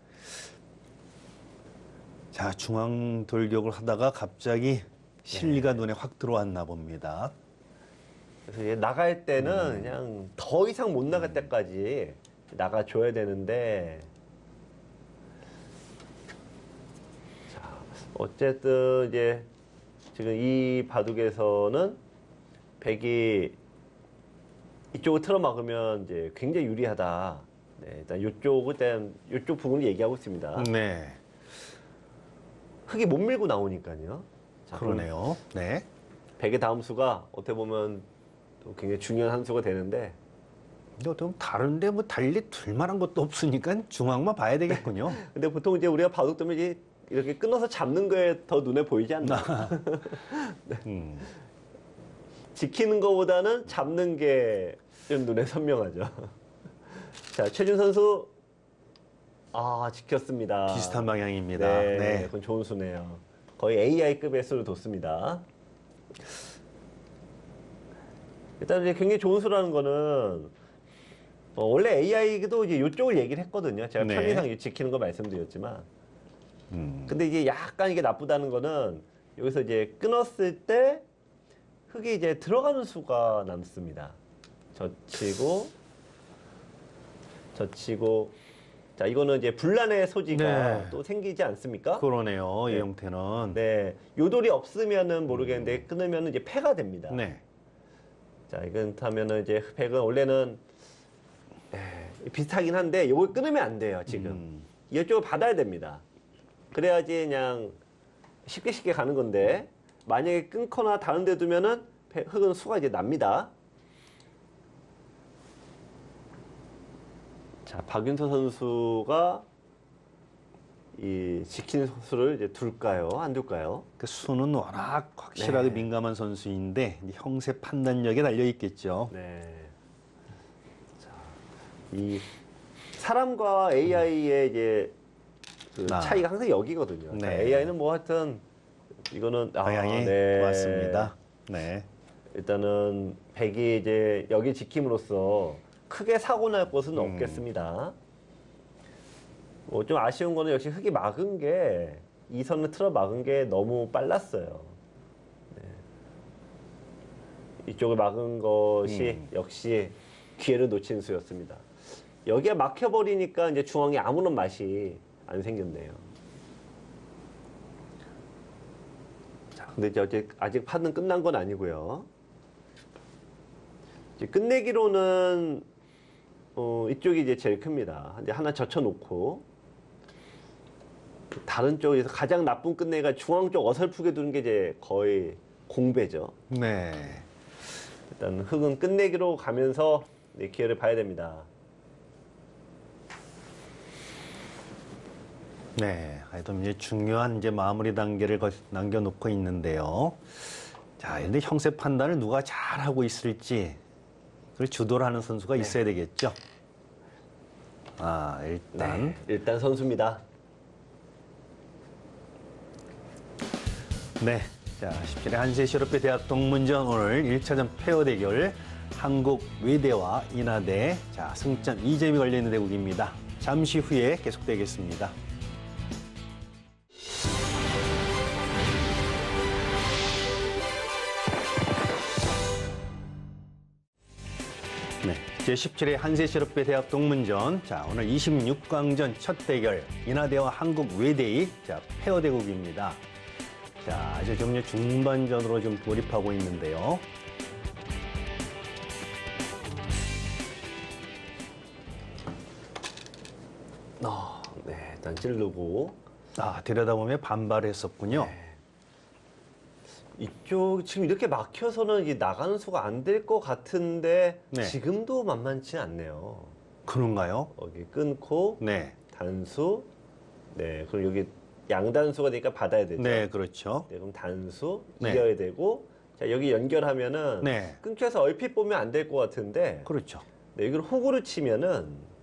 자, 중앙 돌격을 하다가 갑자기 실리가 눈에 확 들어왔나 봅니다. 그래서 얘 나갈 때는 그냥 더 이상 못 나갈 때까지 나가줘야 되는데, 자, 어쨌든 이제 지금 이 바둑에서는 백이 이쪽을 틀어막으면 이제 굉장히 유리하다. 네, 일단 이쪽 부분을 얘기하고 있습니다. 네. 흙이 못 밀고 나오니까요. 자, 그러네요. 네. 백의 다음 수가 어떻게 보면 또 굉장히 중요한 한 수가 되는데, 근데 좀 다른데 뭐 달리 둘만한 것도 없으니까 중앙만 봐야 되겠군요. 근데 보통 이제 우리가 바둑 두면 이제 이렇게 끊어서 잡는 거에 더 눈에 보이지 않나? 지키는 것보다는 잡는 게 좀 눈에 선명하죠. 자, 최준 선수, 지켰습니다. 비슷한 방향입니다. 네, 네. 그건 좋은 수네요. 거의 AI급의 수를 뒀습니다. 일단 이제 굉장히 좋은 수라는 거는 원래 AI도 이제 이쪽을 얘기를 했거든요. 제가 네. 편의상 지키는 거 말씀드렸지만, 근데 이게 약간 이게 나쁘다는 거는 여기서 이제 끊었을 때 흙이 이제 들어가는 수가 남습니다. 젖히고, 자, 이거는 이제 분란의 소지가 네. 또 생기지 않습니까? 그러네요. 네. 이 형태는. 네, 요돌이 없으면은 모르겠는데 끊으면은 이제 패가 됩니다. 네. 자, 이건 타면은 이제 백은 원래는 비슷하긴 한데 요걸 끊으면 안 돼요, 지금. 이쪽을 받아야 됩니다. 그래야지 그냥 쉽게 가는 건데 만약에 끊거나 다른 데 두면은 흙은 수가 이제 납니다. 자, 박윤서 선수가 이 지킨 수를 이제 둘까요? 안 둘까요? 그 수는 워낙 확실하게 네. 민감한 선수인데 이제 형세 판단력에 달려 있겠죠. 네. 자, 이 사람과 AI의 이제 그 차이가 항상 여기거든요. 네. 자, AI는 뭐 하여튼 이거는 방향이 네. 맞습니다. 네. 일단은 백이 이제 여기 지킴으로써 크게 사고 날 것은 없겠습니다. 좀 아쉬운 거는 역시 흙이 막은 게 이 선을 틀어 막은 게 너무 빨랐어요. 네. 이쪽을 막은 것이 역시 기회를 놓친 수였습니다. 여기에 막혀버리니까 이제 중앙에 아무런 맛이 안 생겼네요. 자, 근데 이제 아직 판은 끝난 건 아니고요. 이제 끝내기로는 이쪽이 이제 제일 큽니다. 이제 하나 젖혀놓고 다른 쪽에서 가장 나쁜 끝내기가 중앙 쪽 어설프게 두는 게 이제 거의 공배죠. 네. 일단 흙은 끝내기로 가면서 네, 기회를 봐야 됩니다. 네, 하여튼 이제 중요한 이제 마무리 단계를 남겨놓고 있는데요. 자, 근데 형세 판단을 누가 잘하고 있을지 그걸 주도를 하는 선수가 있어야 되겠죠. 아, 일단 일단 선수입니다. 네, 자, 17회 한세시럽배 대학 동문전 오늘 1차전 페어 대결 한국 외대와 인하대, 자, 승점 2점이 걸려있는 대국입니다. 잠시 후에 계속되겠습니다. 네, 제17회 한세시럽배 대학 동문전, 자, 오늘 26강전 첫 대결 인하대와 한국 외대의, 자, 페어 대국입니다. 자, 이제 좀 중반전으로 좀 돌입하고 있는데요. 네, 일단 찌르고 아, 들여다보면 반발했었군요. 이쪽 지금 이렇게 막혀서는 이게 나가는 수가 안 될 것 같은데 네. 지금도 만만치 않네요. 그런가요? 여기 끊고 네. 단수, 네, 그럼 여기 양단수가 되니까 받아야 되죠. 네, 그렇죠. 네, 그럼 단수 네. 이어야 되고, 자 여기 연결하면은 네. 끊겨서 얼핏 보면 안 될 것 같은데, 그렇죠. 네, 여기를 호구를 치면은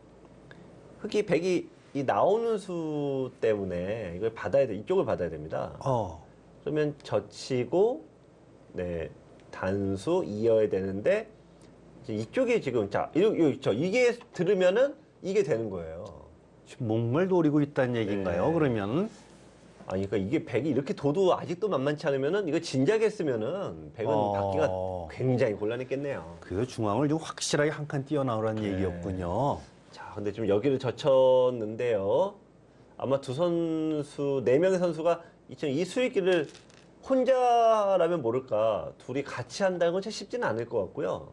흙이 백이 이 나오는 수 때문에 이걸 받아야 돼, 이쪽을 받아야 됩니다. 그러면 젖히고, 네, 단수 이어야 되는데 이제 이쪽에 지금 자 이게 들으면은 이게 되는 거예요. 지금 목을 노리고 있다는 얘기인가요? 네. 그러면 아니, 그러니까 이게 백이 이렇게 둬도 아직도 만만치 않으면은 이거 진작에 쓰면은 백은 받기가 굉장히 곤란했겠네요. 그 중앙을 좀 확실하게 한 칸 뛰어나오라는 얘기였군요. 자, 근데 좀 여기를 젖혔는데요. 아마 두 선수, 네 명의 선수가 이 수익기를 혼자라면 모를까 둘이 같이 한다는 건 참 쉽지는 않을 것 같고요.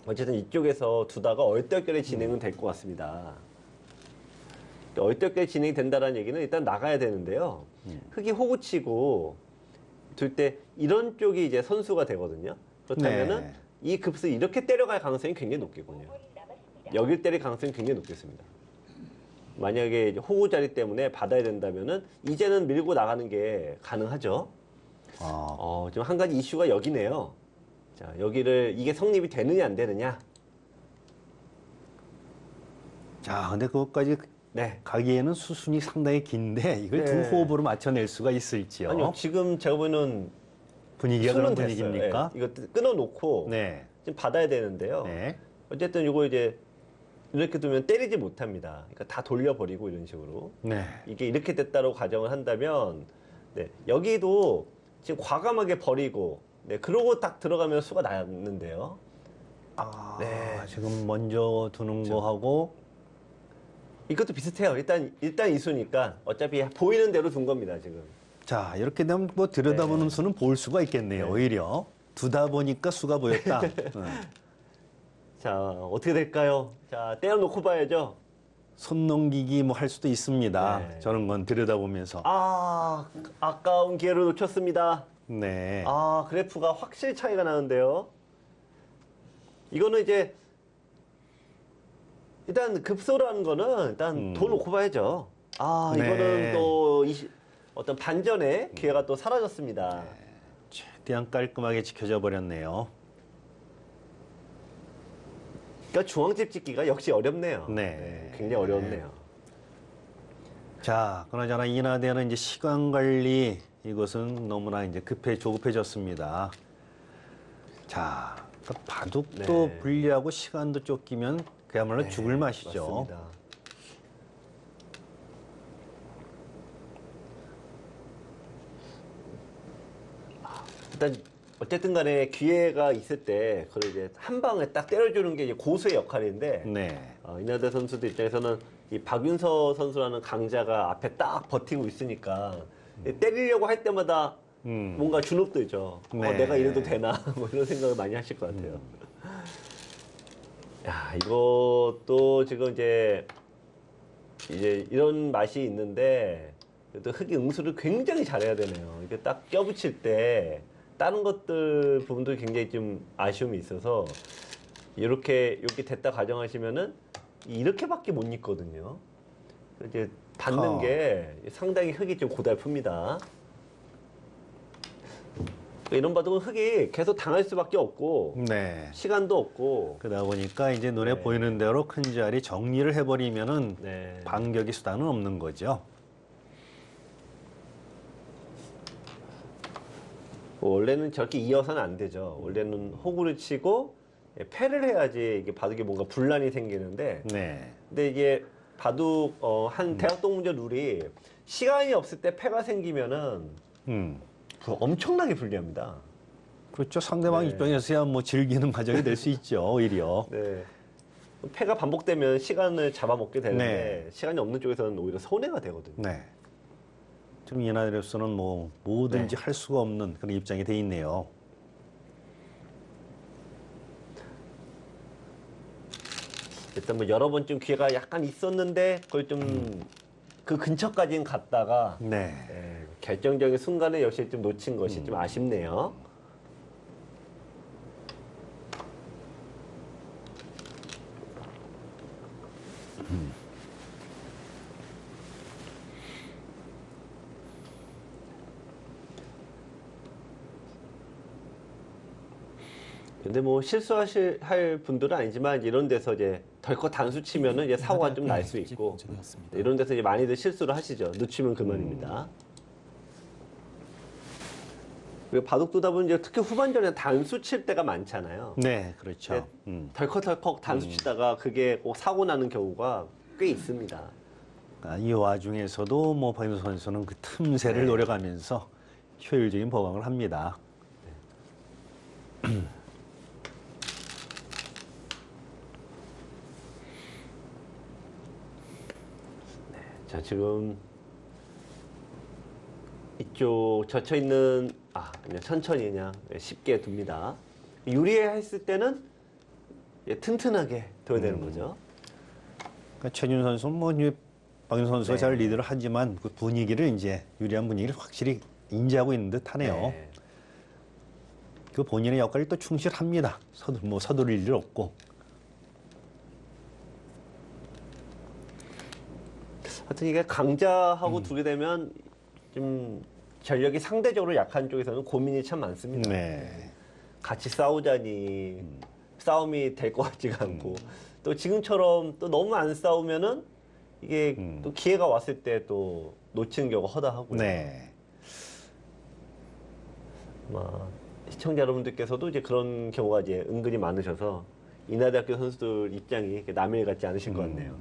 어쨌든 이쪽에서 두다가 얼떨결에 진행은 될 것 같습니다. 얼떨결에 진행이 된다는 얘기는 일단 나가야 되는데요. 흙이 호구치고 둘 때 이런 쪽이 이제 선수가 되거든요. 그렇다면은 네. 이 급수 이렇게 때려갈 가능성이 굉장히 높겠군요. 여길 때릴 가능성이 굉장히 높겠습니다. 만약에 이제 호구 자리 때문에 받아야 된다면은 이제는 밀고 나가는 게 가능하죠. 지금 한 가지 이슈가 여기네요. 자, 여기를 이게 성립이 되느냐 안 되느냐. 자, 근데 그것까지 네. 가기에는 수순이 상당히 긴데 이걸 네. 두 호흡으로 맞춰낼 수가 있을지요? 아니요, 지금 제가 보는 분위기가 그런 수는 됐어요. 분위기입니까? 네, 이거 끊어놓고 네. 지금 받아야 되는데요. 네. 어쨌든 이거 이제 이렇게 두면 때리지 못합니다. 그러니까 다 돌려버리고 이런 식으로. 네. 이게 이렇게 됐다고 가정을 한다면, 네, 여기도 지금 과감하게 버리고, 네, 그러고 딱 들어가면 수가 났는데요. 네. 지금 먼저 두는 거하고 이것도 비슷해요. 일단 이수니까 어차피 보이는 대로 둔 겁니다, 지금. 자, 이렇게 되면 뭐 들여다보는 수는 볼 수가 있겠네요. 오히려 두다 보니까 수가 보였다. 자, 어떻게 될까요? 자, 떼어놓고 봐야죠. 손 넘기기 뭐 할 수도 있습니다. 네. 저런 건 들여다보면서. 아까운 기회를 놓쳤습니다. 네. 그래프가 확실히 차이가 나는데요. 이거는 이제 일단 급소라는 거는 일단 더 놓고 봐야죠. 네. 이거는 또 어떤 반전의 기회가 또 사라졌습니다. 최대한 깔끔하게 지켜져 버렸네요. 그러니까 중앙집 찍기가 역시 어렵네요. 네. 굉장히 어려웠네요. 자, 그나저나 인하대는 이제 시간 관리 이것은 너무나 이제 조급해졌습니다. 자, 그러니까 바둑도 네. 불리하고 시간도 쫓기면 그야말로 죽을 맛이죠. 맞습니다. 일단 어쨌든 간에 기회가 있을 때 그걸 이제 한 방에 딱 때려주는 게 이제 고수의 역할인데 네. 인하대 선수들 입장에서는 이 박윤서 선수라는 강자가 앞에 딱 버티고 있으니까 때리려고 할 때마다 뭔가 주눅들죠. 네. 내가 이래도 되나 뭐 이런 생각을 많이 하실 것 같아요. 야, 이것도 지금 이제 이런 맛이 있는데 또 흙이 응수를 굉장히 잘해야 되네요. 이게 딱 껴붙일 때 다른 것들 부분도 굉장히 좀 아쉬움이 있어서 이렇게 됐다 가정하시면은 이렇게밖에 못 입거든요. 이제 받는 게 상당히 흙이 좀 고달픕니다. 이런 바둑은 흙이 계속 당할 수밖에 없고 네. 시간도 없고 그러다 보니까 이제 눈에 네. 보이는 대로 큰 자리 정리를 해버리면은 네. 반격의 수단은 없는 거죠. 원래는 저렇게 이어서는 안 되죠. 원래는 호구를 치고 패를 해야지 이게 바둑에 뭔가 분란이 생기는데 네. 근데 이게 바둑 한 대학동문제 룰이 시간이 없을 때 패가 생기면은 음. 엄청나게 불리합니다. 그렇죠. 상대방 네. 입장에서야 뭐 즐기는 과정이 될 수 있죠. 오히려. 네. 패가 반복되면 시간을 잡아먹게 되는데 네. 시간이 없는 쪽에서는 오히려 손해가 되거든요. 네. 지금 이나대로서는 뭐 뭐든지 네. 할 수가 없는 그런 입장이 돼 있네요. 일단 뭐 여러 번 좀 기회가 약간 있었는데 그걸 좀 그 근처까지는 갔다가 네. 결정적인 순간에 역시 좀 놓친 것이 좀 아쉽네요. 근데 뭐 할 분들은 아니지만 이런 데서 이제 덜컥 단수 치면은 이제 사고가 좀 날 수 있고 이런 데서 이제 많이들 실수를 하시죠. 놓치면 그만입니다. 그리고 바둑 두다 보면 이제 특히 후반전에 단수 칠 때가 많잖아요. 네, 그렇죠. 네. 덜컥 단수 치다가 그게 꼭 사고 나는 경우가 꽤 있습니다. 이 와중에서도 뭐 박인수 선수는 그 틈새를 네. 노려가면서 효율적인 보강을 합니다. 자, 지금 이쪽 젖혀 있는 그냥 천천히 그냥 쉽게 둡니다. 유리했을 때는 튼튼하게 둬야 되는 거죠. 그러니까 최준 선수는 뭐 이제 박인수 선수가 네. 잘 리드를 하지만 그 분위기를 이제 유리한 분위기를 확실히 인지하고 있는 듯하네요. 네. 그 본인의 역할을 또 충실합니다. 서두를 일 없고. 하여튼 이게 강자하고 두게 되면 좀 전력이 상대적으로 약한 쪽에서는 고민이 참 많습니다. 네. 같이 싸우자니 싸움이 될 것 같지가 않고 또 지금처럼 또 너무 안 싸우면은 이게 또 기회가 왔을 때 또 놓치는 경우가 허다하고요. 네. 시청자 여러분들께서도 이제 그런 경우가 이제 은근히 많으셔서 인하대학교 선수들 입장이 이렇게 남일 같지 않으신 것 같네요.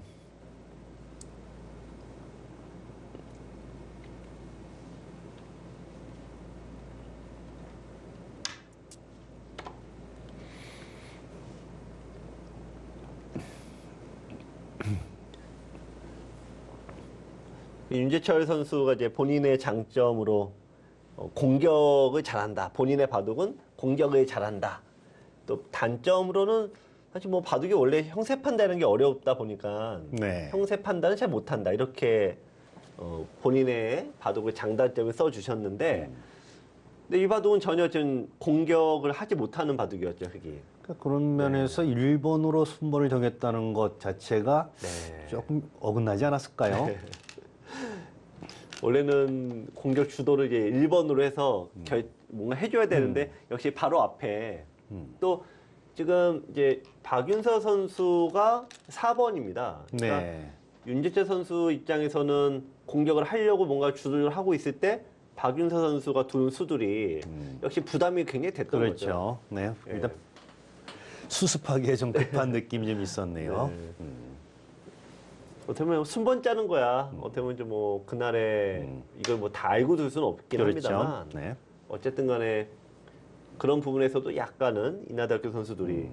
윤재철 선수가 이제 본인의 장점으로 공격을 잘한다. 본인의 바둑은 공격을 잘한다. 또 단점으로는 사실 뭐 바둑이 원래 형세 판단하는 게 어렵다 보니까 네. 형세 판단을 잘 못한다. 이렇게 본인의 바둑을 장단점을 써주셨는데 근데 이 바둑은 전혀 좀 공격을 하지 못하는 바둑이었죠. 그게. 그러니까 그런 면에서 일본으로 순번을 정했다는 것 자체가 네. 조금 어긋나지 않았을까요? 원래는 공격 주도를 이제 1번으로 해서 뭔가 해줘야 되는데 역시 바로 앞에 또 지금 이제 박윤서 선수가 4번입니다. 그러니까 네. 윤재철 선수 입장에서는 공격을 하려고 뭔가 주도를 하고 있을 때 박윤서 선수가 두는 수들이 역시 부담이 굉장히 됐던 거죠. 그렇죠. 네. 예. 일단 수습하기에 좀 급한 느낌이 좀 있었네요. 네. 어떻게 보면 순번 짜는 거야. 어떻게 보면 좀 뭐 그날에 이걸 뭐 다 알고 둘 수는 없긴 그렇죠. 합니다만 네. 어쨌든 간에 그런 부분에서도 약간은 인하대학교 선수들이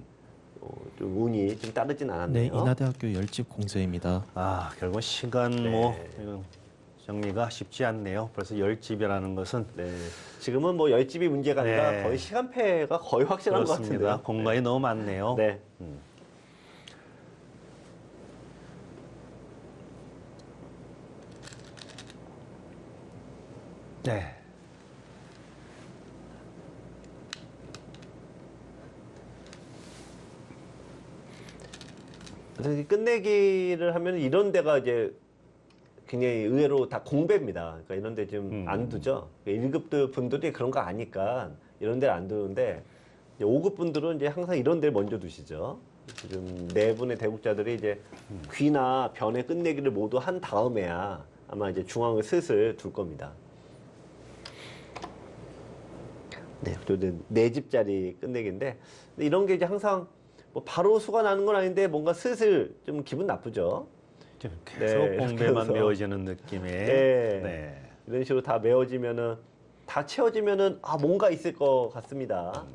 좀 운이 좀 따르진 네, 않았네요. 인하대학교 열집 공세입니다. 결국 시간 네. 뭐 이건 정리가 쉽지 않네요. 벌써 10집이라는 것은 네. 지금은 뭐 열집이 문제가 아니라 네. 거의 시간패가 거의 확실한 것 그렇습니다. 같은데요. 공간이 너무 많네요. 네. 네. 그래서 이 끝내기를 하면 이런 데가 이제 굉장히 의외로 다 공배입니다. 그러니까 이런 데 좀 안 두죠. 1급 분들이 그런 거 아니까 이런 데를 안 두는데 5급 분들은 이제 항상 이런 데를 먼저 두시죠. 지금 네 분의 대국자들이 이제 귀나 변의 끝내기를 모두 한 다음에야 아마 이제 중앙을 슬슬 둘 겁니다. 네, 네 집짜리 끝내기인데 이런 게 이제 항상 뭐 바로 수가 나는 건 아닌데 뭔가 슬슬 좀 기분 나쁘죠. 좀 계속 네, 공배만 그래서- 메워지는 느낌의. 네. 네. 이런 식으로 다 메워지면은 다 채워지면은 아 뭔가 있을 것 같습니다.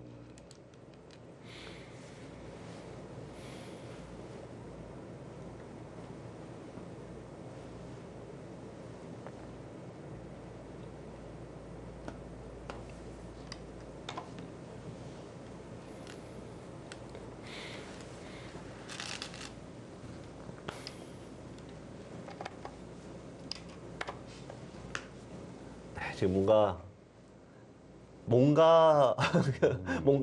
지금 뭔가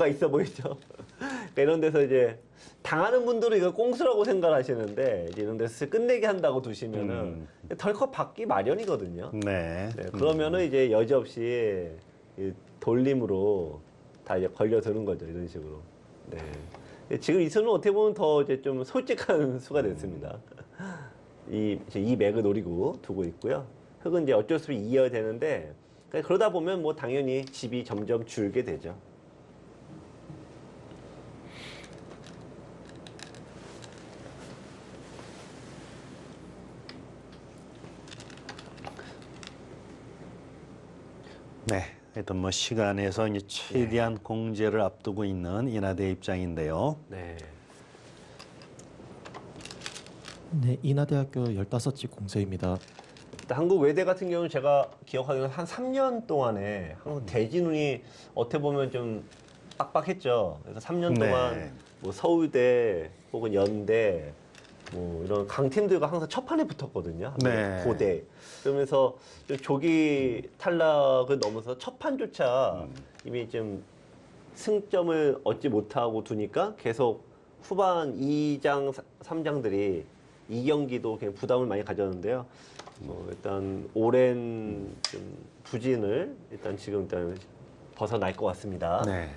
있어 보이죠. 그러니까 이런 데서 이제 당하는 분들은 이거 꽁수라고 생각하시는데 이제 이런 데서 끝내기 한다고 두시면은 덜컥 받기 마련이거든요. 네. 네, 그러면은 이제 여지없이 이 돌림으로 다 이제 걸려드는 거죠. 이런 식으로. 네. 지금 이 수는 어떻게 보면 더 이제 좀 솔직한 수가 됐습니다. 이 맥을 노리고 두고 있고요. 흙은 이제 어쩔 수 없이 이어야 되는데 그러다 보면 뭐 당연히 집이 점점 줄게 되죠. 네. 하여튼 뭐 시간에서 이제 최대한 공제를 앞두고 있는 인하대 입장인데요. 네. 네, 인하대학교 15집 공세입니다. 한국 외대 같은 경우는 제가 기억하기로는 한 3년 동안에 한국 대진운이 어떻게 보면 좀 빡빡했죠. 그래서 3년 네. 동안 뭐 서울대 혹은 연대 뭐 이런 강팀들과 항상 첫 판에 붙었거든요. 네. 고대. 그러면서 좀 조기 탈락을 넘어서 첫 판조차 이미 좀 승점을 얻지 못하고 두니까 계속 후반 2장, 3장들이 2경기도 그냥 부담을 많이 가졌는데요. 뭐 일단 오랜 좀 부진을 일단 벗어날 것 같습니다. 네.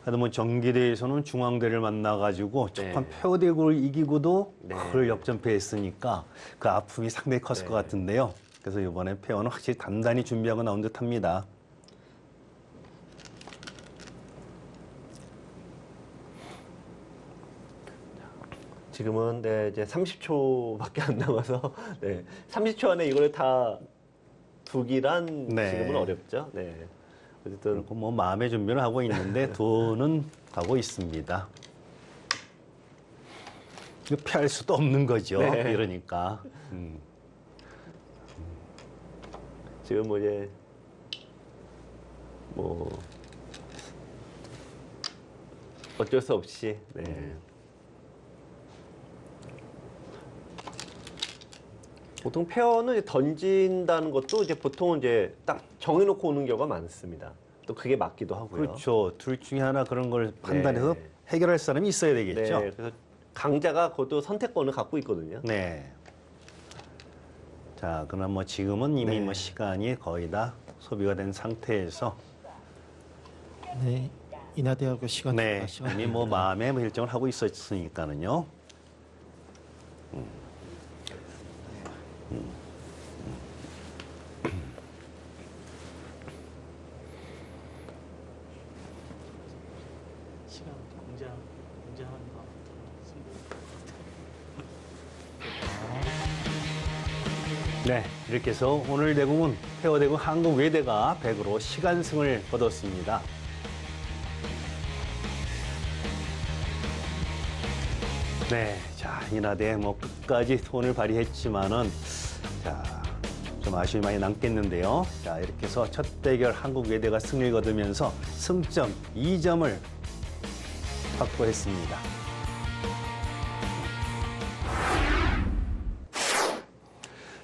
하여튼 뭐 정기대에서는 중앙대를 만나가지고 네. 첫판 폐허대구를 이기고도 네. 그걸 역전패했으니까 그 아픔이 상당히 컸을 네. 것 같은데요. 그래서 이번에 폐허는 확실히 단단히 준비하고 나온 듯합니다. 지금은 네, 이제 30초밖에 안 남아서 네, 30초 안에 이걸 다 두기란 네. 지금은 어렵죠. 네. 어쨌든 그리고 뭐 마음의 준비를 하고 있는데 돈은 가고 있습니다. 이거 피할 수도 없는 거죠. 네. 이러니까. 지금 뭐 이제 뭐 어쩔 수 없이 네. 보통 페어는 이제 던진다는 것도 이제 보통은 이제 딱 정해놓고 오는 경우가 많습니다. 또 그게 맞기도 하고요. 그렇죠. 둘 중에 하나 그런 걸 판단해서 네. 해결할 사람이 있어야 되겠죠. 네, 그래서 강자가 그것도 선택권을 갖고 있거든요. 네. 자, 그럼 뭐 지금은 이미 네. 뭐 시간이 거의 다 소비가 된 상태에서 네, 인하대학교 시간 네, 추가 시간. 이미 뭐 마음의 결정을 하고 있었으니까는요. 시간 공제한다. 네, 이렇게 해서 오늘 대국은 폐허대국 한국외대가 100으로 시간승을 거뒀습니다. 네, 자, 인하대 뭐 끝까지 손을 발휘했지만은 자, 좀 아쉬움이 많이 남겠는데요. 자, 이렇게 해서 첫 대결 한국외대가 승리를 거두면서 승점 2점을 확보했습니다.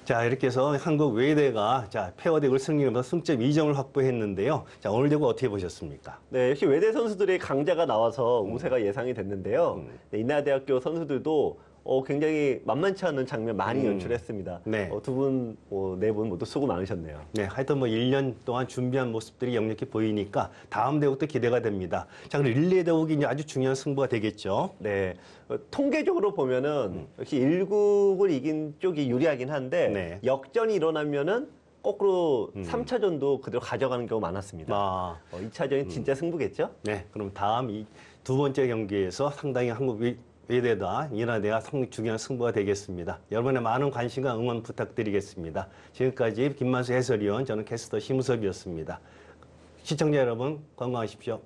자, 이렇게 해서 한국 외대가 자, 폐허대국을 승리하면서 승점 2점을 확보했는데요. 자, 오늘 대국 어떻게 보셨습니까? 네, 역시 외대 선수들의 강자가 나와서 우세가 예상이 됐는데요. 네, 인하대학교 선수들도 굉장히 만만치 않은 장면 많이 연출했습니다. 네. 두 분, 네 분 모두 수고 많으셨네요. 네, 하여튼 뭐 1년 동안 준비한 모습들이 역력히 보이니까 다음 대국도 기대가 됩니다. 자, 그럼 릴레이 대국이 이제 아주 중요한 승부가 되겠죠. 네. 통계적으로 보면은 역시 1국을 이긴 쪽이 유리하긴 한데 네. 역전이 일어나면은 거꾸로 3차전도 그대로 가져가는 경우가 많았습니다. 아, 2차전이 진짜 승부겠죠? 네, 그럼 다음 이 두 번째 경기에서 상당히 한국 외대와 인하대가 중요한 승부가 되겠습니다. 여러분의 많은 관심과 응원 부탁드리겠습니다. 지금까지 김만수 해설위원, 저는 캐스터 심우섭이었습니다. 시청자 여러분 건강하십시오.